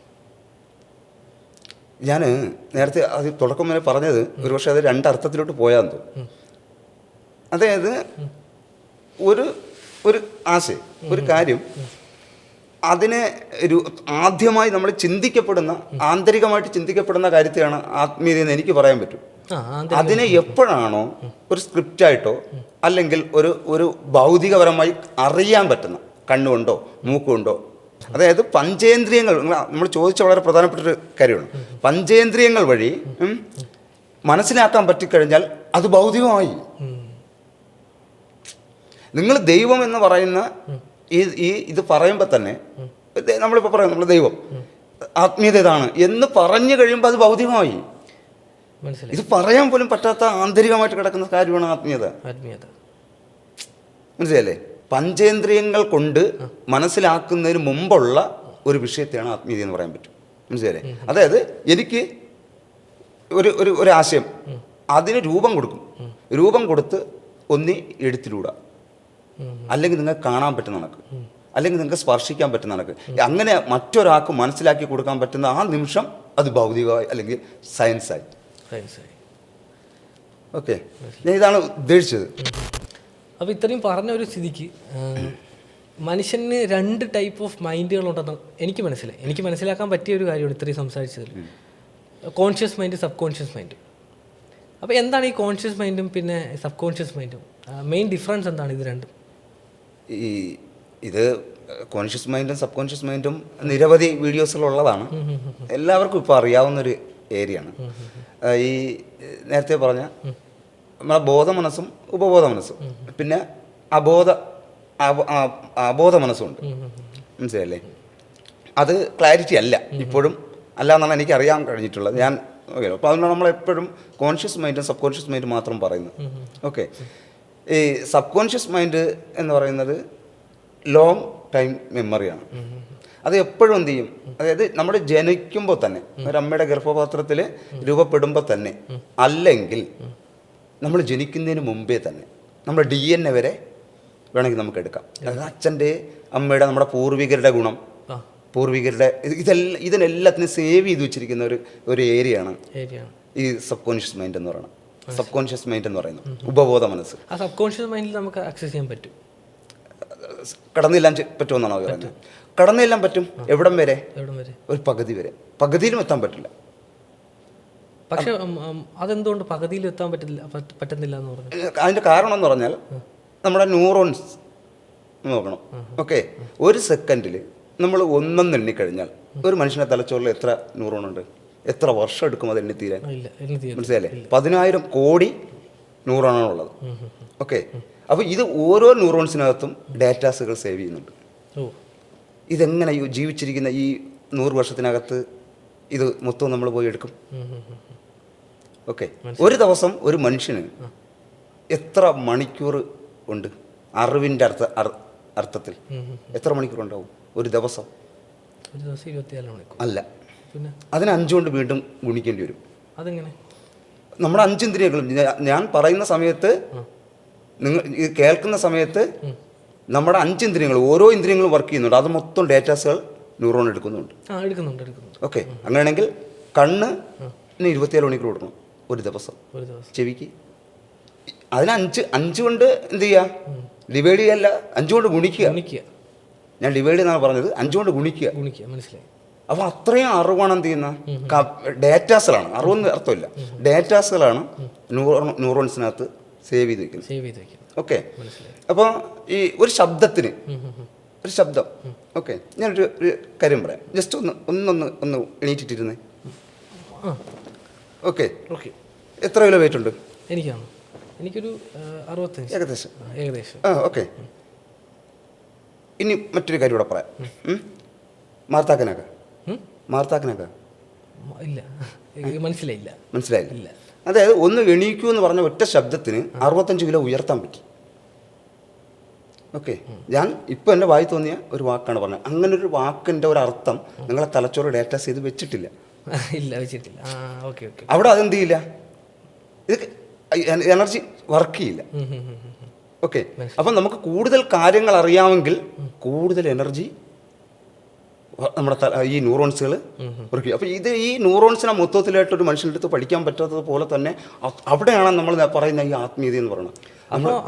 ഞാൻ നേരത്തെ അത് തുടക്കം വരെ പറഞ്ഞത് ഒരുപക്ഷെ അത് 2 അർത്ഥത്തിലോട്ട് പോയാന്ന് തോന്നുന്നു. അതായത് ഒരു ആശയം, ഒരു കാര്യം, അതിനെ ആദ്യമായി നമ്മൾ ചിന്തിക്കപ്പെടുന്ന, ആന്തരികമായിട്ട് ചിന്തിക്കപ്പെടുന്ന കാര്യത്തെയാണ് ആത്മീയത എന്ന് എനിക്ക് പറയാൻ പറ്റും. അതിനെ എപ്പോഴാണോ ഒരു സ്ക്രിപ്റ്റായിട്ടോ അല്ലെങ്കിൽ ഒരു ഭൗതികപരമായി അറിയാൻ പറ്റുന്ന, കണ്ണുകൊണ്ടോ മൂക്കുകൊണ്ടോ, അതായത് പഞ്ചേന്ദ്രിയങ്ങൾ, നമ്മൾ ചോദിച്ച വളരെ പ്രധാനപ്പെട്ടൊരു കാര്യമാണ്. പഞ്ചേന്ദ്രിയങ്ങൾ വഴി മനസ്സിലാക്കാൻ പറ്റിക്കഴിഞ്ഞാൽ അത് ഭൗതികമായി. നിങ്ങൾ ദൈവം എന്ന് പറയുന്ന ഇത് പറയുമ്പോൾ തന്നെ നമ്മളിപ്പോൾ പറയും നമ്മൾ ദൈവം, ആത്മീയത ഇതാണ് എന്ന് പറഞ്ഞു കഴിയുമ്പോൾ അത് ഭൗതികമായി. ഇത് പറയാൻ പോലും പറ്റാത്ത ആന്തരികമായിട്ട് കിടക്കുന്ന കാര്യമാണ് ആത്മീയത. മനസ്സിലല്ലേ? പഞ്ചേന്ദ്രിയങ്ങൾ കൊണ്ട് മനസ്സിലാക്കുന്നതിന് മുമ്പുള്ള ഒരു വിഷയത്തെയാണ് ആത്മീയത എന്ന് പറയാൻ പറ്റും. മനസ്സിലല്ലേ? അതായത് എനിക്ക് ഒരു ആശയം, അതിന് രൂപം കൊടുക്കും. രൂപം കൊടുത്ത് ഒന്നി എഴുത്തിലൂടെ, അല്ലെങ്കിൽ നിങ്ങൾക്ക് കാണാൻ പറ്റുന്ന കണക്ക്, അല്ലെങ്കിൽ നിങ്ങൾക്ക് സ്പർശിക്കാൻ പറ്റുന്ന കണക്ക്, അങ്ങനെ മറ്റൊരാൾക്ക് മനസ്സിലാക്കി കൊടുക്കാൻ പറ്റുന്ന ആ നിമിഷം അത് ഭൗതികമായി അല്ലെങ്കിൽ സയൻസായി. ഓക്കെ, ഞാൻ ഇതാണ് ഉദ്ദേശിച്ചത്. അപ്പോൾ ഇത്രയും പറഞ്ഞ ഒരു സ്ഥിതിക്ക് മനുഷ്യന് 2 ടൈപ്പ് ഓഫ് മൈൻഡുകളുണ്ടെന്ന് എനിക്ക് മനസ്സിലാക്കാൻ പറ്റിയ ഒരു കാര്യമാണ് ഇത്രയും സംസാരിച്ചതിൽ. Conscious mind, sub conscious mind. അപ്പോൾ എന്താണ് ഈ കോൺഷ്യസ് മൈൻഡും പിന്നെ സബ് കോൺഷ്യസ് മൈൻഡും? മെയിൻ ഡിഫറൻസ് എന്താണ് ഇത് രണ്ടും? ഇത് കോൺഷ്യസ് മൈൻഡും സബ് കോൺഷ്യസ് മൈൻഡും നിരവധി വീഡിയോസിലുള്ളതാണ്. എല്ലാവർക്കും ഇപ്പോൾ അറിയാവുന്നൊരു ഏരിയയാണ്. ഈ നേരത്തെ പറഞ്ഞ നമ്മളെ ബോധ മനസ്സും ഉപബോധ മനസ്സും, പിന്നെ അബോധ മനസ്സുണ്ട്. മനസ്സിലല്ലേ? അത് ക്ലാരിറ്റി അല്ല ഇപ്പോഴും, അല്ല എന്നാണ് എനിക്ക് അറിയാൻ കഴിഞ്ഞിട്ടുള്ളത്. ഞാൻ ഓക്കെ, അപ്പോൾ അതുകൊണ്ട് നമ്മളെപ്പോഴും കോൺഷ്യസ് മൈൻഡും സബ് കോൺഷ്യസ് മൈൻഡും മാത്രം പറയുന്നത്. ഓക്കെ, ഈ സബ് കോൺഷ്യസ് മൈൻഡ് എന്ന് പറയുന്നത് ലോങ് ടൈം മെമ്മറിയാണ്. അത് എപ്പോഴും എന്ത് ചെയ്യും, അതായത് നമ്മൾ ജനിക്കുമ്പോൾ തന്നെ, ഒരമ്മയുടെ ഗർഭപാത്രത്തിൽ രൂപപ്പെടുമ്പോൾ തന്നെ, അല്ലെങ്കിൽ നമ്മൾ ജനിക്കുന്നതിന് മുമ്പേ തന്നെ നമ്മുടെ DNA വരെ വേണമെങ്കിൽ നമുക്ക് എടുക്കാം. അതായത് അച്ഛൻ്റെ, അമ്മയുടെ, നമ്മുടെ പൂർവികരുടെ ഗുണം, പൂർവികരുടെ ഇതിനെല്ലാത്തിനും സേവ് ചെയ്ത് വെച്ചിരിക്കുന്ന ഒരു ഏരിയയാണ് ഈ സബ് കോൺഷ്യസ് മൈൻഡ് എന്ന് പറയുന്നത്. സബ് കോൺഷ്യസ് മൈൻഡ് എന്ന് പറയുന്നത് ഉപബോധ മനസ്സ്. ആ സബ് കോൺഷ്യസ് മൈൻഡിൽ നമുക്ക് ആക്സസ് ചെയ്യാൻ പറ്റും. കടന്നെല്ലാം പറ്റുമെന്നാണോ പറയുന്നത്? കടന്നെല്ലാം പറ്റും. എവിടം വരെ? ഒരു പകുതി വരെ. പകുതിയിലും എത്താൻ പറ്റില്ല. പക്ഷെ അതെന്തുകൊണ്ട് പകുതിയിൽ എത്താൻ പറ്റുന്നില്ല എന്ന് പറഞ്ഞു? അതിൻ്റെ കാരണം എന്ന് പറഞ്ഞാൽ നമ്മുടെ ന്യൂറോൺസ് നോക്കണം. ഓക്കെ, ഒരു സെക്കൻഡിൽ നമ്മൾ ഒന്നെന്ന് എണ്ണിക്കഴിഞ്ഞാൽ ഒരു മനുഷ്യൻ്റെ തലച്ചോറിൽ എത്ര ന്യൂറോണുണ്ട്? എത്ര വർഷം എടുക്കും അത് എണ്ണിത്തീരാൻ? മനസ്സിലല്ലേ? 10,000 കോടി ന്യൂറോണാണുള്ളത്. ഓക്കെ, അപ്പോൾ ഇത് ഓരോ ന്യൂറോൺസിനകത്തും ഡാറ്റാസുകൾ സേവ് ചെയ്യുന്നുണ്ട്. ഇതെങ്ങനെ ജീവിച്ചിരിക്കുന്ന ഈ 100 വർഷത്തിനകത്ത് ഇത് മൊത്തം നമ്മൾ പോയി എടുക്കും. ഓക്കെ, ഒരു ദിവസം ഒരു മനുഷ്യന് എത്ര മണിക്കൂർ ഉണ്ട്? അറിവിൻ്റെ അർത്ഥത്തിൽ എത്ര മണിക്കൂർ ഉണ്ടാവും ഒരു ദിവസം? ഒരു ദിവസം 24 മണിക്കൂർ അല്ല, പിന്നെ അതിന് 5 കൊണ്ട് വീണ്ടും ഗുണിക്കേണ്ടി വരും. അതെങ്ങനെ? നമ്മുടെ 5 ഇന്ദ്രിയങ്ങളും ഞാൻ പറയുന്ന സമയത്ത്, നിങ്ങൾ ഇത് കേൾക്കുന്ന സമയത്ത് നമ്മുടെ 5 ഇന്ദ്രിയങ്ങൾ, ഓരോ ഇന്ദ്രിയങ്ങളും വർക്ക് ചെയ്യുന്നുണ്ട്. അത് മൊത്തം ഡേറ്റാസുകൾ ന്യൂറോൺ എടുക്കുന്നുണ്ട്. എടുക്കുന്നുണ്ട്. ഓക്കെ, അങ്ങനെയാണെങ്കിൽ കണ്ണ് 24 മണിക്കൂർ കൊടുക്കണം ഒരു ദിവസം. ചെവിക്ക് അതിന് 5 കൊണ്ട് എന്ത് ചെയ്യുക? ഡിവൈഡ് ചെയ്യല്ല, 5 കൊണ്ട് ഗുണിക്കുക. ഞാൻ ഡിവൈഡ് എന്നാണ് പറഞ്ഞത്, 5 കൊണ്ട് ഗുണിക്കുക. മനസ്സിലായി. അപ്പോൾ അത്രയും അറിവാണ് എന്ത് ചെയ്യുന്ന ഡേറ്റാസുകളാണ്. അറിവെന്ന് അർത്ഥമില്ല, ഡേറ്റാസുകളാണ് ന്യൂറോൺസിനകത്ത് സേവ് ചെയ്ത് വയ്ക്കുന്നത്. ഓക്കെ, അപ്പോൾ ഈ ഒരു ശബ്ദത്തിന് ഒരു ശബ്ദം. ഓക്കെ, ഞാനൊരു കാര്യം പറയാം. ജസ്റ്റ് ഒന്ന് എണീറ്റിട്ടിരുന്നേ. ഓക്കെ, എത്ര കിലോ വെയിറ്റ് ഉണ്ട്? എനിക്കൊരു 65 ഏകദേശം. ഓക്കെ, ഇനി മറ്റൊരു കാര്യം ഇവിടെ പറയാം. മാർത്താക്കനൊക്കെ ഇല്ല, മനസ്സിലായില്ല. അതായത് ഒന്ന് എണീക്കൂ എന്ന് പറഞ്ഞ ഒറ്റ ശബ്ദത്തിന് 65 കിലോ ഉയർത്താൻ പറ്റി. ഓക്കെ, ഞാൻ ഇപ്പോൾ എൻ്റെ വായി തോന്നിയ ഒരു വാക്കാണ് പറഞ്ഞത്. അങ്ങനെ ഒരു വാക്കിൻ്റെ ഒരു അർത്ഥം നിങ്ങളെ തലച്ചോറ് ഡേറ്റാസ് ചെയ്ത് വെച്ചിട്ടില്ല. അവിടെ അതെന്ത് ചെയ്യില്ല, ഇത് എനർജി വർക്ക് ചെയ്യില്ല. ഓക്കെ, അപ്പം നമുക്ക് കൂടുതൽ കാര്യങ്ങൾ അറിയാമെങ്കിൽ കൂടുതൽ എനർജി നമ്മുടെ ഈ ന്യൂറോൺസുകൾ വർക്ക്. അപ്പോൾ ഇത് ഈ ന്യൂറോൺസിനെ മൊത്തത്തിലായിട്ടൊരു മനുഷ്യൻ്റെ അടുത്ത് പഠിക്കാൻ പറ്റാത്തത് പോലെ തന്നെ അവിടെയാണ് നമ്മൾ പറയുന്ന ഈ ആത്മീയത എന്ന് പറയുന്നത്.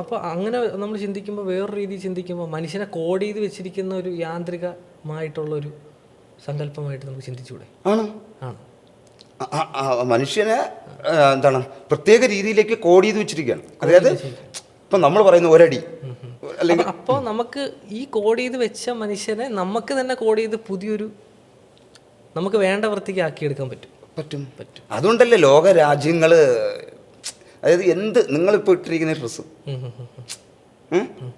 അപ്പോൾ അങ്ങനെ നമ്മൾ ചിന്തിക്കുമ്പോൾ, വേറൊരു രീതിയിൽ ചിന്തിക്കുമ്പോൾ, മനുഷ്യനെ കോഡ് ചെയ്ത് വെച്ചിരിക്കുന്ന ഒരു യാന്ത്രികമായിട്ടുള്ളൊരു സങ്കല്പമായിട്ട് നമുക്ക് ചിന്തിച്ചുകൂടെ? ആണ്. മനുഷ്യനെ എന്താണ് പ്രത്യേക രീതിയിലേക്ക് കോഡ് ചെയ്ത് വെച്ചിരിക്കുകയാണ്. അതായത് ഇപ്പം നമ്മൾ പറയുന്ന ഒരടി, അല്ലെങ്കിൽ അപ്പോൾ നമുക്ക് ഈ കോഡ് ചെയ്ത് വെച്ച മനുഷ്യനെ നമുക്ക് തന്നെ കോഡ് ചെയ്ത് പുതിയൊരു നമുക്ക് വേണ്ട വൃത്തിക്ക് ആക്കിയെടുക്കാൻ പറ്റും. അതുകൊണ്ടല്ലേ ലോക രാജ്യങ്ങൾ, അതായത് എന്ത് നിങ്ങളിപ്പോൾ ഇട്ടിരിക്കുന്ന ഡ്രസ്സ്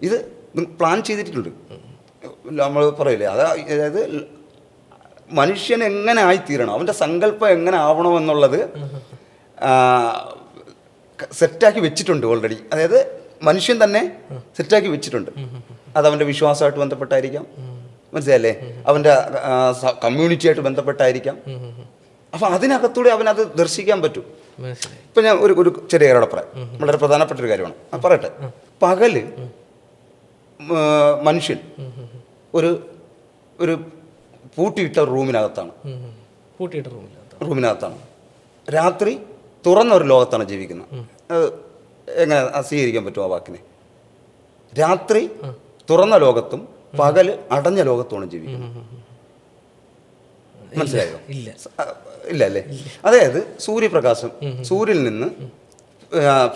ഇത് പ്ലാൻ ചെയ്തിട്ടുണ്ട്. നമ്മൾ പറയില്ലേ, അതായത് മനുഷ്യൻ എങ്ങനെ ആയിത്തീരണം, അവൻ്റെ സങ്കല്പം എങ്ങനെ ആവണമെന്നുള്ളത് സെറ്റാക്കി വെച്ചിട്ടുണ്ട് ഓൾറെഡി. അതായത് മനുഷ്യൻ തന്നെ സെറ്റാക്കി വെച്ചിട്ടുണ്ട്. അത് അവൻ്റെ വിശ്വാസമായിട്ട് ബന്ധപ്പെട്ടായിരിക്കാം, മനസ്സിലല്ലേ, അവൻ്റെ കമ്മ്യൂണിറ്റിയായിട്ട് ബന്ധപ്പെട്ടായിരിക്കാം. അപ്പം അതിനകത്തൂടെ അവനത് ദർശിക്കാൻ പറ്റും. ഇപ്പം ഞാൻ ഒരു ചെറിയ കാര്യം പറയാം, വളരെ പ്രധാനപ്പെട്ട ഒരു കാര്യമാണ്, പറയട്ടെ. പകല് മനുഷ്യൻ ഒരു പൂട്ടിയിട്ട റൂമിനകത്താണ്. രാത്രി തുറന്ന ഒരു ലോകത്താണ് ജീവിക്കുന്നത്. എങ്ങനെ സ്വീകരിക്കാൻ പറ്റുമോ ആ വാക്കിനെ? രാത്രി തുറന്ന ലോകത്തും പകല് അടഞ്ഞ ലോകത്തുമാണ് ജീവിക്കുന്നത്. മനസ്സിലായോ? ഇല്ല അല്ലേ? അതായത് സൂര്യനിൽ നിന്ന്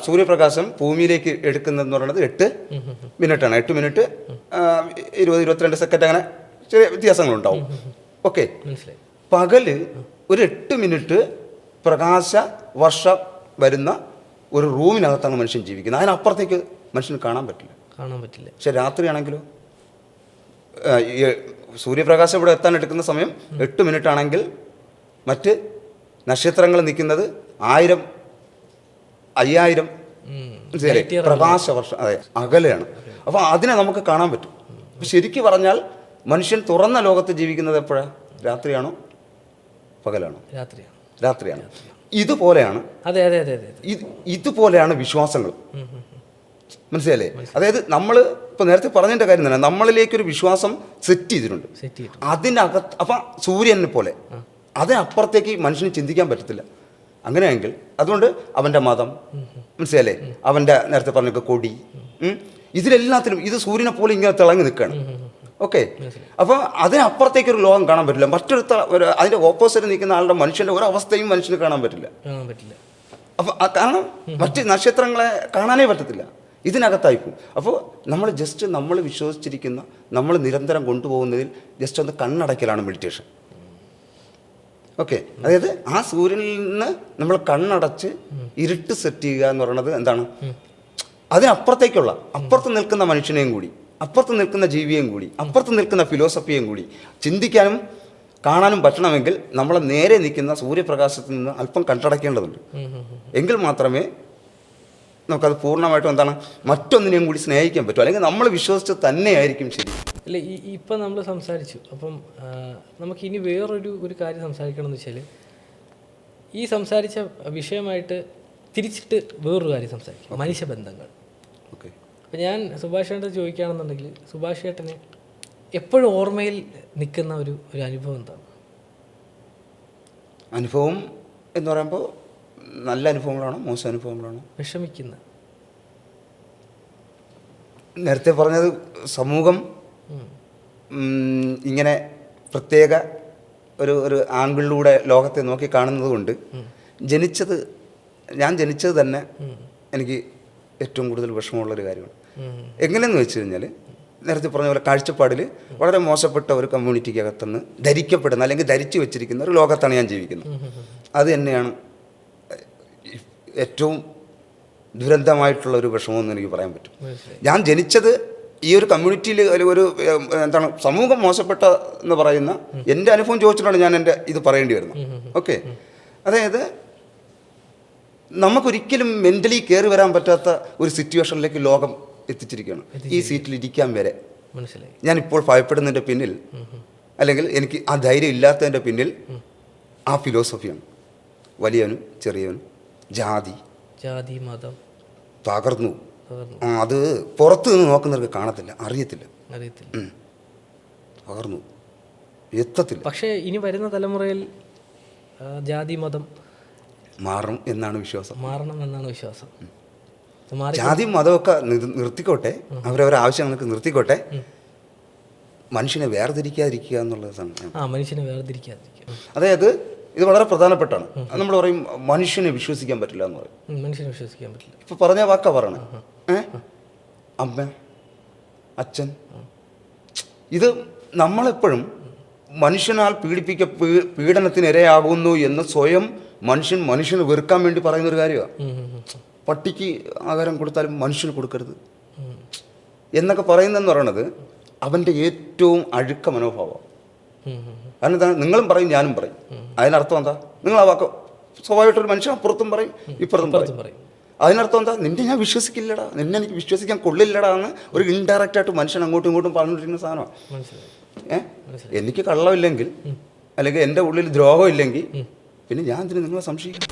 സൂര്യപ്രകാശം ഭൂമിയിലേക്ക് എടുക്കുന്നതെന്ന് പറയുന്നത് 8 മിനിറ്റാണ്. 8 മിനിറ്റ് 20-22 സെക്കൻഡ്, അങ്ങനെ ചെറിയ വ്യത്യാസങ്ങളുണ്ടാവും. ഓക്കെ, പകല് ഒരു 8 മിനിറ്റ് പ്രകാശ വർഷം വരുന്ന ഒരു റൂമിനകത്താണ് മനുഷ്യൻ ജീവിക്കുന്നത്. അതിനപ്പുറത്തേക്ക് മനുഷ്യന് കാണാൻ പറ്റില്ല. പക്ഷെ രാത്രിയാണെങ്കിലോ, സൂര്യപ്രകാശം ഇവിടെ എത്താൻ എടുക്കുന്ന സമയം 8 മിനിറ്റ് ആണെങ്കിൽ മറ്റ് നക്ഷത്രങ്ങൾ നിൽക്കുന്നത് 1000, 5000 പ്രകാശ വർഷം അകലെയാണ്. അപ്പോൾ അതിനെ നമുക്ക് കാണാൻ പറ്റും. അപ്പം ശരിക്കും പറഞ്ഞാൽ മനുഷ്യൻ തുറന്ന ലോകത്ത് ജീവിക്കുന്നത് എപ്പോഴാണ്? രാത്രിയാണോ പകലാണോ? രാത്രിയാണ്. ഇതുപോലെയാണ് ഇതുപോലെയാണ് വിശ്വാസങ്ങൾ. മനസ്സിലല്ലേ? അതായത് നമ്മൾ ഇപ്പോൾ നേരത്തെ പറഞ്ഞതിൻ്റെ കാര്യം തന്നെ, നമ്മളിലേക്കൊരു വിശ്വാസം സെറ്റ് ചെയ്തിട്ടുണ്ട്. അതിനകത്ത് അപ്പം സൂര്യനെ പോലെ അതിനപ്പുറത്തേക്ക് മനുഷ്യന് ചിന്തിക്കാൻ പറ്റത്തില്ല. അങ്ങനെയെങ്കിൽ അതുകൊണ്ട് അവൻ്റെ മതം, മനസ്സിലല്ലേ, അവൻ്റെ നേരത്തെ പറഞ്ഞ കൊടി, ഇതിലെല്ലാത്തിലും ഇത് സൂര്യനെ പോലെ ഇങ്ങനെ തിളങ്ങി നിൽക്കുകയാണ്. ഓക്കെ, അപ്പോൾ അതിനപ്പുറത്തേക്കൊരു ലോകം കാണാൻ പറ്റില്ല. അതിൻ്റെ ഓപ്പോസിറ്റ് നിൽക്കുന്ന ആളുടെ മനുഷ്യൻ്റെ ഒരവസ്ഥയും മനുഷ്യന് കാണാൻ പറ്റില്ല. അപ്പോൾ കാരണം മറ്റ് നക്ഷത്രങ്ങളെ കാണാനേ പറ്റത്തില്ല, ഇതിനകത്തായിപ്പോവും. അപ്പോൾ നമ്മൾ വിശ്വസിച്ചിരിക്കുന്ന, നമ്മൾ നിരന്തരം കൊണ്ടുപോകുന്നതിൽ ജസ്റ്റ് ഒന്ന് കണ്ണടയ്ക്കലാണ് മെഡിറ്റേഷൻ. ഓക്കെ, അതായത് ആ സൂര്യനിൽ നിന്ന് നമ്മൾ കണ്ണടച്ച് ഇരുട്ട് സെറ്റ് ചെയ്യുക എന്ന് പറയുന്നത് എന്താണ്? അതിനപ്പുറത്തേക്കുള്ള, അപ്പുറത്ത് നിൽക്കുന്ന മനുഷ്യനെയും കൂടി, അപ്പുറത്ത് നിൽക്കുന്ന ജീവിയെയും കൂടി, അപ്പുറത്ത് നിൽക്കുന്ന ഫിലോസഫിയെയും കൂടി ചിന്തിക്കാനും കാണാനും പറ്റണമെങ്കിൽ നമ്മളെ നേരെ നിൽക്കുന്ന സൂര്യപ്രകാശത്തിൽ നിന്ന് അല്പം കണ്ടടക്കേണ്ടതുണ്ട്. എങ്കിൽ മാത്രമേ നമുക്കത് പൂർണ്ണമായിട്ടും എന്താണ് മറ്റൊന്നിനെയും കൂടി സ്നേഹിക്കാൻ പറ്റും. അല്ലെങ്കിൽ നമ്മൾ വിശ്വസിച്ച് തന്നെയായിരിക്കും ശരി. അല്ല, ഇപ്പം നമ്മൾ സംസാരിച്ചു. അപ്പം നമുക്ക് ഇനി വേറൊരു കാര്യം സംസാരിക്കണം എന്ന് വെച്ചാൽ, ഈ സംസാരിച്ച വിഷയമായിട്ട് തിരിച്ചിട്ട് വേറൊരു കാര്യം സംസാരിക്കും, മനുഷ്യബന്ധങ്ങൾ. ഓക്കെ. അപ്പം ഞാൻ സുഭാഷ് ചേട്ടൻ ചോദിക്കുകയാണെന്നുണ്ടെങ്കിൽ, സുഭാഷ് ചേട്ടന് എപ്പോഴും ഓർമ്മയിൽ നിൽക്കുന്ന ഒരു അനുഭവം എന്താണ്? അനുഭവം എന്ന് പറയുമ്പോൾ നല്ല അനുഭവങ്ങളാണോ മോശം അനുഭവങ്ങളാണോ? വിഷമിക്കുന്ന. നേരത്തെ പറഞ്ഞത് സമൂഹം ഇങ്ങനെ പ്രത്യേക ഒരു ആംഗിളിലൂടെ ലോകത്തെ നോക്കി കാണുന്നത് കൊണ്ട് ഞാൻ ജനിച്ചത് തന്നെ എനിക്ക് ഏറ്റവും കൂടുതൽ വിഷമമുള്ളൊരു കാര്യമാണ്. എങ്ങനെയെന്ന് വെച്ച് കഴിഞ്ഞാൽ, നേരത്തെ പറഞ്ഞ പോലെ കാഴ്ചപ്പാടിൽ വളരെ മോശപ്പെട്ട ഒരു കമ്മ്യൂണിറ്റിക്കകത്തുനിന്ന് ധരിക്കപ്പെടുന്ന അല്ലെങ്കിൽ ധരിച്ചു വെച്ചിരിക്കുന്ന ഒരു ലോകത്താണ് ഞാൻ ജീവിക്കുന്നത്. അത് തന്നെയാണ് ഏറ്റവും ദുരന്തമായിട്ടുള്ള ഒരു വിഷമമെന്ന് എനിക്ക് പറയാൻ പറ്റും. ഞാൻ ജനിച്ചത് ഈ ഒരു കമ്മ്യൂണിറ്റിയിൽ ഒരു എന്താണ് സമൂഹം മോശപ്പെട്ട എന്ന് പറയുന്ന എൻ്റെ അനുഭവം ചോദിച്ചിട്ടാണ് ഞാൻ എൻ്റെ ഇത് പറയേണ്ടി വരുന്നത്. ഓക്കെ. അതായത് നമുക്കൊരിക്കലും മെൻ്റലി കയറി വരാൻ പറ്റാത്ത ഒരു സിറ്റുവേഷനിലേക്ക് ലോകം എത്തിച്ചിരിക്കുകയാണ്. ഈ സീറ്റിൽ ഇരിക്കാൻ വരെ മനസ്സിലായി. ഞാനിപ്പോൾ ഭയപ്പെടുന്നതിൻ്റെ പിന്നിൽ അല്ലെങ്കിൽ എനിക്ക് ആ ധൈര്യം ഇല്ലാത്തതിൻ്റെ പിന്നിൽ ആ ഫിലോസഫിയാണ്. വലിയവനും ചെറിയവനും ജാതി മതം തകർന്നു. അത് പുറത്ത് നിന്ന് നോക്കുന്നവർക്ക് കാണത്തില്ല, അറിയത്തില്ല. പകർന്നു എത്തത്തില്ല. പക്ഷേ ഇനി വരുന്ന തലമുറയിൽ ജാതി മതം മാറും എന്നാണ് വിശ്വാസം. മാറണം എന്നാണ് വിശ്വാസം. ജാതി മതമൊക്കെ നിർത്തിക്കോട്ടെ, അവരവരുടെ ആവശ്യങ്ങൾക്ക് നിർത്തിക്കോട്ടെ. മനുഷ്യനെ വേർതിരിക്കാതിരിക്കുക എന്നുള്ളതാണ്. മനുഷ്യനെ വേർതിരിക്കാതിരിക്കുക. അതായത് ഇത് വളരെ പ്രധാനപ്പെട്ടാണ്. നമ്മൾ പറയും മനുഷ്യനെ വിശ്വസിക്കാൻ പറ്റില്ല എന്ന് പറയും. മനുഷ്യനെ വിശ്വസിക്കാൻ പറ്റില്ല. ഇപ്പൊ പറഞ്ഞ വാക്കാ പറയണേ. അമ്മ, അച്ഛൻ, ഇത് നമ്മളെപ്പോഴും മനുഷ്യനാൽ പീഡനത്തിന് ഇരയാകുന്നു എന്ന് സ്വയം മനുഷ്യന് വെറുക്കാൻ വേണ്ടി പറയുന്നൊരു കാര്യമാണ്. പട്ടിക്ക് ആഹാരം കൊടുത്താലും മനുഷ്യന് കൊടുക്കരുത് എന്നൊക്കെ പറയുന്നതെന്ന് പറയണത് അവൻ്റെ ഏറ്റവും അഴുക്ക മനോഭാവം. കാരണം എന്താണ്? നിങ്ങളും പറയും ഞാനും പറയും. അതിനർത്ഥം എന്താ? നിങ്ങൾ ആ വാക്ക് സ്വാഭാവികമായിട്ടൊരു മനുഷ്യൻ അപ്പുറത്തും പറയും ഇപ്പുറത്തും പറയും. അതിനർത്ഥം എന്താ? നിന്നെ ഞാൻ വിശ്വസിക്കില്ലടാ, നിന്നെ എനിക്ക് വിശ്വസിക്കാൻ കൊള്ളില്ലടാ എന്ന് ഒരു ഇൻഡയറക്റ്റായിട്ട് മനുഷ്യൻ അങ്ങോട്ടും ഇങ്ങോട്ടും പറഞ്ഞുകൊണ്ടിരിക്കുന്ന സാധനമാണ്. എനിക്ക് കള്ളമില്ലെങ്കിൽ അല്ലെങ്കിൽ എൻ്റെ ഉള്ളിൽ ദ്രോഹം ഇല്ലെങ്കിൽ പിന്നെ ഞാൻ ഇതിന് നിങ്ങളെ സംശയിക്കും.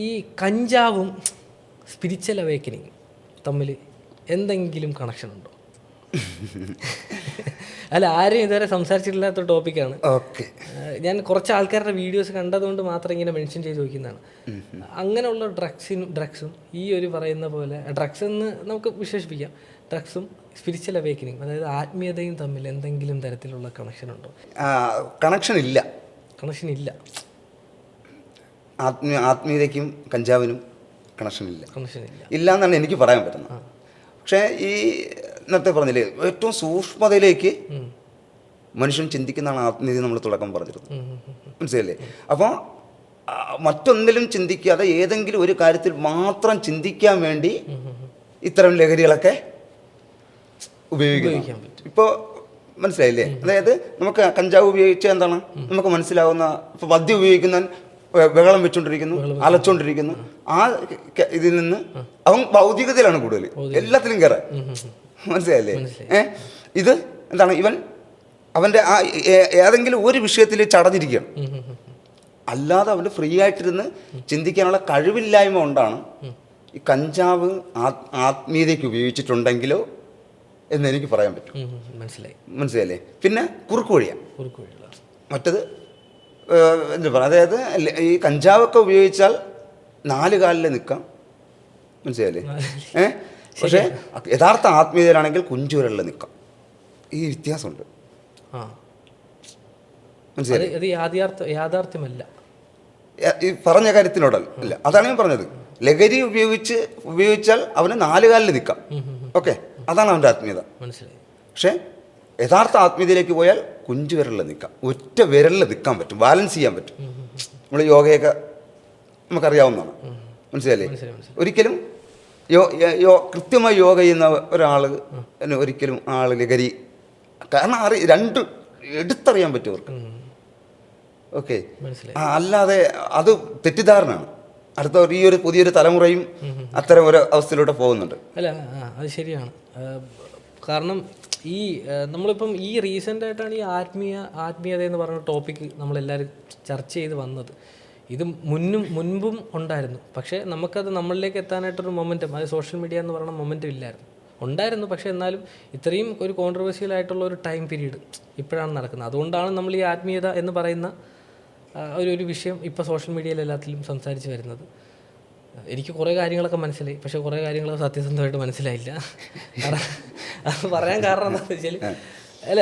ഈ കഞ്ചാവും സ്പിരിച്വൽ അവേക്കനിങ് തമ്മിൽ എന്തെങ്കിലും കണക്ഷൻ ഉണ്ടോ? അല്ല, ആരും ഇതുവരെ സംസാരിച്ചിട്ടില്ലാത്ത ടോപ്പിക്കാണ്. ഓക്കെ. ഞാൻ കുറച്ച് ആൾക്കാരുടെ വീഡിയോസ് കണ്ടതുകൊണ്ട് മാത്രം ഇങ്ങനെ മെൻഷൻ ചെയ്ത് ചോദിക്കുന്നതാണ്. അങ്ങനെയുള്ള ഡ്രഗ്സും ഈ ഒരു പറയുന്ന പോലെ ഡ്രഗ്സ് എന്ന് നമുക്ക് വിശേഷിപ്പിക്കാം, ഡ്രഗ്സും സ്പിരിച്വൽ അവേക്കനിങ്, അതായത് ആത്മീയതയും തമ്മിൽ എന്തെങ്കിലും തരത്തിലുള്ള കണക്ഷൻ ഉണ്ടോ? കണക്ഷൻ ഇല്ല. ആത്മീയതയ്ക്കും കഞ്ചാവിനും കണക്ഷൻ ഇല്ല എന്നാണ് എനിക്ക് പറയാൻ പറ്റുന്നത്. പക്ഷേ ഈ നേരത്തെ പറഞ്ഞില്ലേ, ഏറ്റവും സൂക്ഷ്മതയിലേക്ക് മനുഷ്യൻ ചിന്തിക്കുന്നതാണ് ആത്മീയത. നമ്മൾ തുടക്കം പറഞ്ഞിരുന്നു, മനസ്സിലല്ലേ? അപ്പോൾ മറ്റൊന്നിലും ചിന്തിക്കാതെ ഏതെങ്കിലും ഒരു കാര്യത്തിൽ മാത്രം ചിന്തിക്കാൻ വേണ്ടി ഇത്തരം ലഹരികളൊക്കെ ഉപയോഗിക്കാൻ പറ്റും. ഇപ്പോൾ മനസ്സിലായില്ലേ? അതായത് നമുക്ക് കഞ്ചാവ് ഉപയോഗിച്ചാൽ എന്താണ് നമുക്ക് മനസ്സിലാവുന്ന, ഇപ്പോൾ മദ്യം ഉപയോഗിക്കുന്നവൻ ബഹളം വെച്ചുകൊണ്ടിരിക്കുന്നു, അലച്ചുകൊണ്ടിരിക്കുന്നു. ആ ഇതിൽ നിന്ന് അവൻ ഭൗതികതയിലാണ് കൂടുതൽ, എല്ലാത്തിലും കയറാൻ. മനസ്സിലായില്ലേ? ഇത് എന്താണ്? അവൻ്റെ ആ ഏതെങ്കിലും ഒരു വിഷയത്തിൽ ചടഞ്ഞിരിക്കുകയാണ്. അല്ലാതെ അവൻ്റെ ഫ്രീ ആയിട്ടിരുന്ന് ചിന്തിക്കാനുള്ള കഴിവില്ലായ്മ കൊണ്ടാണ് ഈ കഞ്ചാവ് ആത്മീയതയ്ക്ക് ഉപയോഗിച്ചിട്ടുണ്ടെങ്കിലോ എന്ന് എനിക്ക് പറയാൻ പറ്റും. മനസ്സിലായില്ലേ? പിന്നെ കുറുക്ക് വഴിയാണ് മറ്റത്. എന്താ പറയുക, അതായത് ഈ കഞ്ചാവൊക്കെ ഉപയോഗിച്ചാൽ 4 കാലിൽ നിൽക്കാം, മനസ്സിലായില്ലേ? പക്ഷേ യഥാർത്ഥ ആത്മീയതയിലാണെങ്കിൽ കുഞ്ചുരലിൽ നിൽക്കാം. ഈ വ്യത്യാസമുണ്ട്, മനസ്സിലായി? യാഥാർത്ഥ്യമല്ല ഈ പറഞ്ഞ കാര്യത്തിനോടല്ല. അതാണ് ഞാൻ പറഞ്ഞത്. ലഹരി ഉപയോഗിച്ചാൽ അവന് 4 കാലിൽ നിൽക്കാം. ഓക്കെ, അതാണ് അവൻ്റെ ആത്മീയത. മനസ്സിലായി. പക്ഷേ യഥാർത്ഥ ആത്മീയതയിലേക്ക് പോയാൽ കുഞ്ചുവിരലിൽ നിൽക്കാം, ഒറ്റ വിരലിൽ നിൽക്കാൻ പറ്റും, ബാലൻസ് ചെയ്യാൻ പറ്റും. നമ്മൾ യോഗയൊക്കെ നമുക്കറിയാവുന്നതാണ്, മനസ്സിലല്ലേ? ഒരിക്കലും കൃത്യമായി യോഗ ചെയ്യുന്ന ഒരാൾ ഒരിക്കലും ലഹരി, കാരണം രണ്ട് എടുത്തറിയാൻ പറ്റും അവർക്ക്. ഓക്കെ. മനസ്സിലായി. അല്ലാതെ അത് തെറ്റിദ്ധാരണയാണ്. അടുത്ത ഈ ഒരു പുതിയൊരു തലമുറയും അത്തരം ഒരു അവസ്ഥയിലൂടെ പോകുന്നുണ്ട്. അല്ല, അത് ശരിയാണ്. കാരണം ഈ നമ്മളിപ്പം ഈ റീസെൻ്റായിട്ടാണ് ഈ ആത്മീയത എന്ന് പറയുന്ന ടോപ്പിക്ക് നമ്മളെല്ലാവരും ചർച്ച ചെയ്ത് വന്നത്. ഇത് മുൻപും ഉണ്ടായിരുന്നു, പക്ഷേ നമുക്കത് നമ്മളിലേക്ക് എത്താനായിട്ടൊരു മൊമെൻറ്റം, അത് സോഷ്യൽ മീഡിയ എന്ന് പറയുന്ന മൊമെൻറ്റം ഉണ്ടായിരുന്നു. പക്ഷേ എന്നാലും ഇത്രയും ഒരു കോൺട്രവേഴ്സ്യൽ ആയിട്ടുള്ള ഒരു ടൈം പീരീഡ് ഇപ്പോഴാണ് നടക്കുന്നത്. അതുകൊണ്ടാണ് നമ്മൾ ഈ ആത്മീയത എന്ന് പറയുന്ന ഒരു വിഷയം ഇപ്പോൾ സോഷ്യൽ മീഡിയയിൽ എല്ലാത്തിലും സംസാരിച്ച് വരുന്നത്. എനിക്ക് കുറേ കാര്യങ്ങളൊക്കെ മനസ്സിലായി, പക്ഷേ കുറേ കാര്യങ്ങൾ സത്യസന്ധമായിട്ട് മനസ്സിലായില്ല. അത് പറയാൻ കാരണം എന്താണെന്ന് വെച്ചാൽ, അല്ല,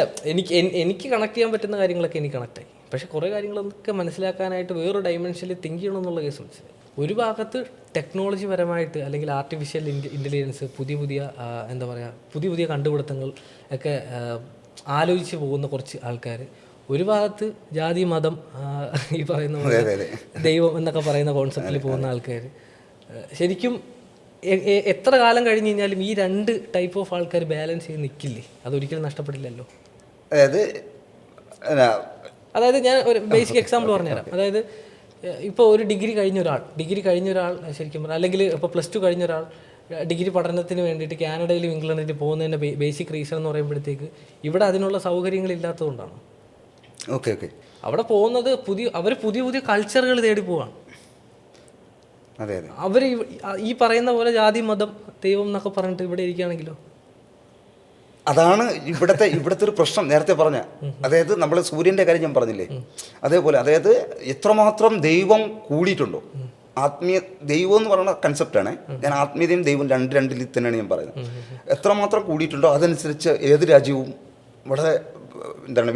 എനിക്ക് കണക്ട് ചെയ്യാൻ പറ്റുന്ന കാര്യങ്ങളൊക്കെ എനിക്ക് കണക്റ്റായി, പക്ഷേ കുറേ കാര്യങ്ങളൊക്കെ മനസ്സിലാക്കാനായിട്ട് വേറൊരു ഡൈമെൻഷനിൽ തിങ്ക് ചെയ്യണമെന്നുള്ള കേസ് മനസ്സിലായി. ഒരു ഭാഗത്ത് ടെക്നോളജി പരമായിട്ട് അല്ലെങ്കിൽ ആർട്ടിഫിഷ്യൽ ഇൻ്റലിജൻസ്, പുതിയ കണ്ടുപിടുത്തങ്ങൾ ഒക്കെ ആലോചിച്ച് പോകുന്ന കുറച്ച് ആൾക്കാർ, ഒരു ഭാഗത്ത് ജാതി മതം ഈ പറയുന്ന ദൈവം എന്നൊക്കെ പറയുന്ന കോൺസെപ്റ്റിൽ പോകുന്ന ആൾക്കാർ. ശരിക്കും എത്ര കാലം കഴിഞ്ഞ് കഴിഞ്ഞാലും ഈ രണ്ട് ടൈപ്പ് ഓഫ് ആൾക്കാർ ബാലൻസ് ചെയ്ത് നിൽക്കില്ലേ? അതൊരിക്കലും നഷ്ടപ്പെടില്ലല്ലോ. അതായത് ഞാൻ ഒരു ബേസിക് എക്സാമ്പിൾ പറഞ്ഞുതരാം. അതായത് ഇപ്പോൾ ഒരു ഡിഗ്രി കഴിഞ്ഞ ഒരാൾ ശരിക്കും പറഞ്ഞാൽ, അല്ലെങ്കിൽ ഇപ്പോൾ +2 കഴിഞ്ഞ ഒരാൾ ഡിഗ്രി പഠനത്തിന് വേണ്ടിയിട്ട് കാനഡയിലും ഇംഗ്ലണ്ടിലും പോകുന്നതിൻ്റെ ബേസിക് റീസൺ എന്ന് പറയുമ്പോഴത്തേക്ക് ഇവിടെ അതിനുള്ള സൗകര്യങ്ങളില്ലാത്തതുകൊണ്ടാണ്. ഓക്കെ. അവിടെ പോകുന്നത് അവർ പുതിയ കൾച്ചറുകൾ തേടി പോവാണ്. അവർ ഈ പറയുന്ന പോലെ ജാതി മതം ദൈവം എന്നൊക്കെ പറഞ്ഞിട്ട് ഇവിടെ ഇരിക്കുകയാണെങ്കിലോ? അതാണ് ഇവിടുത്തെ ഒരു പ്രശ്നം. നേരത്തെ പറഞ്ഞ, അതായത് നമ്മൾ സൂര്യൻ്റെ കാര്യം ഞാൻ പറഞ്ഞില്ലേ, അതേപോലെ അതായത് എത്രമാത്രം ദൈവം കൂടിയിട്ടുണ്ടോ, ആത്മീയ ദൈവം എന്ന് പറയുന്ന കൺസെപ്റ്റാണ്. ഞാൻ ആത്മീയതയും ദൈവം രണ്ടിൽ തന്നെയാണ് ഞാൻ പറയുന്നത്. എത്രമാത്രം കൂടിയിട്ടുണ്ടോ അതനുസരിച്ച് ഏത് രാജ്യവും വളരെ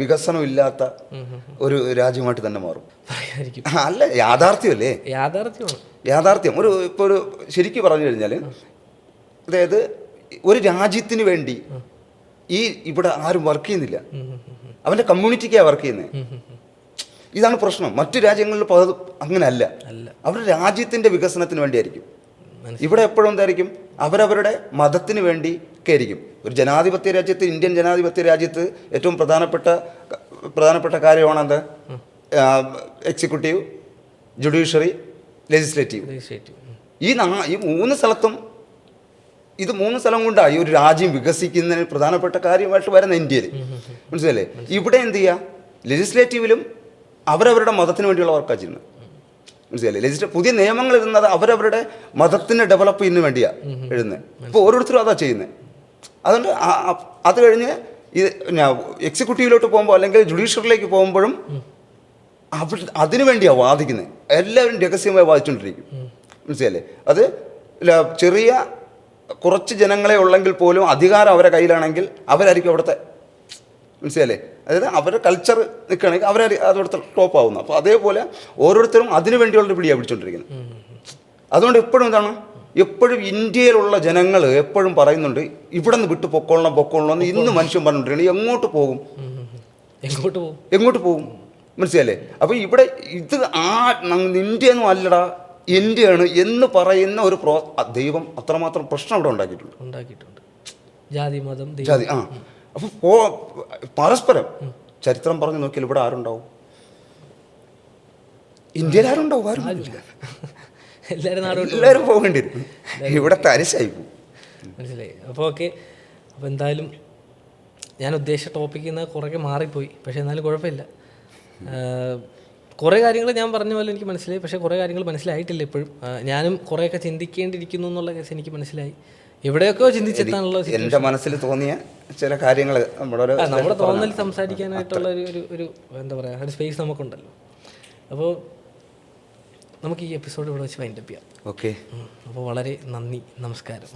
വികസനം ഇല്ലാത്ത ഒരു രാജ്യമായിട്ട് തന്നെ മാറും. അല്ല, യാഥാർത്ഥ്യമല്ലേ? യാഥാർത്ഥ്യം. ഇപ്പോൾ ഒരു ശരിക്കും പറഞ്ഞു കഴിഞ്ഞാൽ, അതായത് ഒരു രാജ്യത്തിന് വേണ്ടി ഇവിടെ ആരും വർക്ക് ചെയ്യുന്നില്ല, അവൻ്റെ കമ്മ്യൂണിറ്റിക്കാണ് വർക്ക് ചെയ്യുന്നത്. ഇതാണ് പ്രശ്നം. മറ്റു രാജ്യങ്ങളിൽ അങ്ങനെയല്ല, അവരുടെ രാജ്യത്തിൻ്റെ വികസനത്തിന് വേണ്ടിയായിരിക്കും. ഇവിടെ എപ്പോഴും എന്തായിരിക്കും, അവരവരുടെ മതത്തിന് വേണ്ടി ഒക്കെ ആയിരിക്കും. ഒരു ജനാധിപത്യ രാജ്യത്ത്, ഇന്ത്യൻ ജനാധിപത്യ രാജ്യത്ത് ഏറ്റവും പ്രധാനപ്പെട്ട കാര്യമാണ് എന്ത്? Executive, judiciary, legislative. ഈ മൂന്ന് സ്ഥലത്തും, ഇത് 3 സ്ഥലം കൊണ്ടാണ് ഈ ഒരു രാജ്യം വികസിക്കുന്നതിന് പ്രധാനപ്പെട്ട കാര്യമായിട്ട് വരുന്ന ഇന്ത്യയിൽ. മനസ്സിലല്ലേ? ഇവിടെ എന്ത് ചെയ്യുക, ലെജിസ്ലേറ്റീവിലും അവരവരുടെ മതത്തിന് വേണ്ടിയുള്ള വർക്കാണ് ചെയ്യുന്നത്. മനസ്സിലല്ലേ? പുതിയ നിയമങ്ങൾ എഴുതുന്നത് അവരവരുടെ മതത്തിനെ ഡെവലപ്പ് ചെയ്യുന്നതിന് വേണ്ടിയാണ് എഴുതുന്നത്. ഇപ്പോൾ ഓരോരുത്തരും അതാണ് ചെയ്യുന്നത്. അതുകൊണ്ട് അത് കഴിഞ്ഞ് എക്സിക്യൂട്ടീവിലോട്ട് പോകുമ്പോൾ അല്ലെങ്കിൽ ജുഡീഷ്യറിലേക്ക് പോകുമ്പോഴും അതിനു വേണ്ടിയാണ് വാദിക്കുന്നത്. എല്ലാവരും രഹസ്യമായി വാദിച്ചുകൊണ്ടിരിക്കും. മനസ്സിലല്ലേ? അത് ചെറിയ കുറച്ച് ജനങ്ങളെ ഉള്ളെങ്കിൽ പോലും അധികാരം അവരുടെ കയ്യിലാണെങ്കിൽ അവരായിരിക്കും അവിടുത്തെ. മനസ്സിലല്ലേ? അതായത് അവരുടെ കൾച്ചർ നിൽക്കുകയാണെങ്കിൽ അതവിടുത്തെ ടോപ്പ് ആവുന്നു. അപ്പോൾ അതേപോലെ ഓരോരുത്തരും അതിനു വേണ്ടിയുള്ളൊരു പിടിയാണ് പിടിച്ചുകൊണ്ടിരിക്കുന്നത്. അതുകൊണ്ട് എപ്പോഴും ഇന്ത്യയിലുള്ള ജനങ്ങൾ എപ്പോഴും പറയുന്നുണ്ട്, ഇവിടെ നിന്ന് വിട്ട് പൊക്കോളണം എന്ന് ഇന്ന് മനുഷ്യൻ പറഞ്ഞുകൊണ്ടിരിക്കുന്നത്. എങ്ങോട്ട് പോകും? മനസ്സിലല്ലേ? അപ്പോൾ ഇവിടെ ഇത് ഇന്ത്യയൊന്നും അല്ലടാ, ഇന്ത്യയാണ് എന്ന് പറയുന്ന ഒരു ദൈവം അത്രമാത്രം പ്രശ്നം അവിടെ ഉണ്ടാക്കിയിട്ടുണ്ട്. ജാതി. അപ്പോൾ പരസ്പരം ചരിത്രം പറഞ്ഞു നോക്കിയാൽ ഇവിടെ ആരുണ്ടാവും? ഇന്ത്യയിൽ ആരുണ്ടാവും? എല്ലാവരും പോകേണ്ടി വരും. ഇവിടെ തരിശായി പോകും. മനസ്സിലായി. അപ്പോൾ ഓക്കെ. അപ്പോൾ എന്തായാലും ഞാൻ ഉദ്ദേശിച്ച ടോപ്പിക്കിൽ നിന്ന് കുറേ മാറിപ്പോയി, പക്ഷേ എന്നാലും കുഴപ്പമില്ല. കുറേ കാര്യങ്ങൾ ഞാൻ പറഞ്ഞ പോലെ എനിക്ക് മനസ്സിലായി, പക്ഷേ കുറേ കാര്യങ്ങൾ മനസ്സിലായിട്ടില്ല ഇപ്പോഴും. ഞാനും കുറേയൊക്കെ ചിന്തിക്കേണ്ടിയിരിക്കുന്നു എന്നുള്ള കേസ് എനിക്ക് മനസ്സിലായി. എവിടെയൊക്കെയോ ചിന്തിച്ചെത്താനുള്ള എൻ്റെ മനസ്സിൽ തോന്നിയ ചില കാര്യങ്ങൾ നമ്മുടെ തോന്നൽ സംസാരിക്കാനായിട്ടുള്ള ഒരു എന്താ പറയുക, ഒരു സ്പേസ് നമുക്കുണ്ടല്ലോ. അപ്പോൾ നമുക്ക് ഈ എപ്പിസോഡ് ഇവിടെ വെച്ച് വൈൻഡപ്പ് ചെയ്യാം. ഓക്കെ. അപ്പോൾ വളരെ നന്ദി, നമസ്കാരം.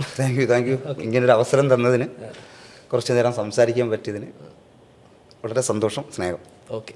താങ്ക് യു ഇങ്ങനൊരു അവസരം തന്നതിന്, കുറച്ച് നേരം സംസാരിക്കാൻ പറ്റിയതിന് വളരെ സന്തോഷം, സ്നേഹം. ഓക്കെ.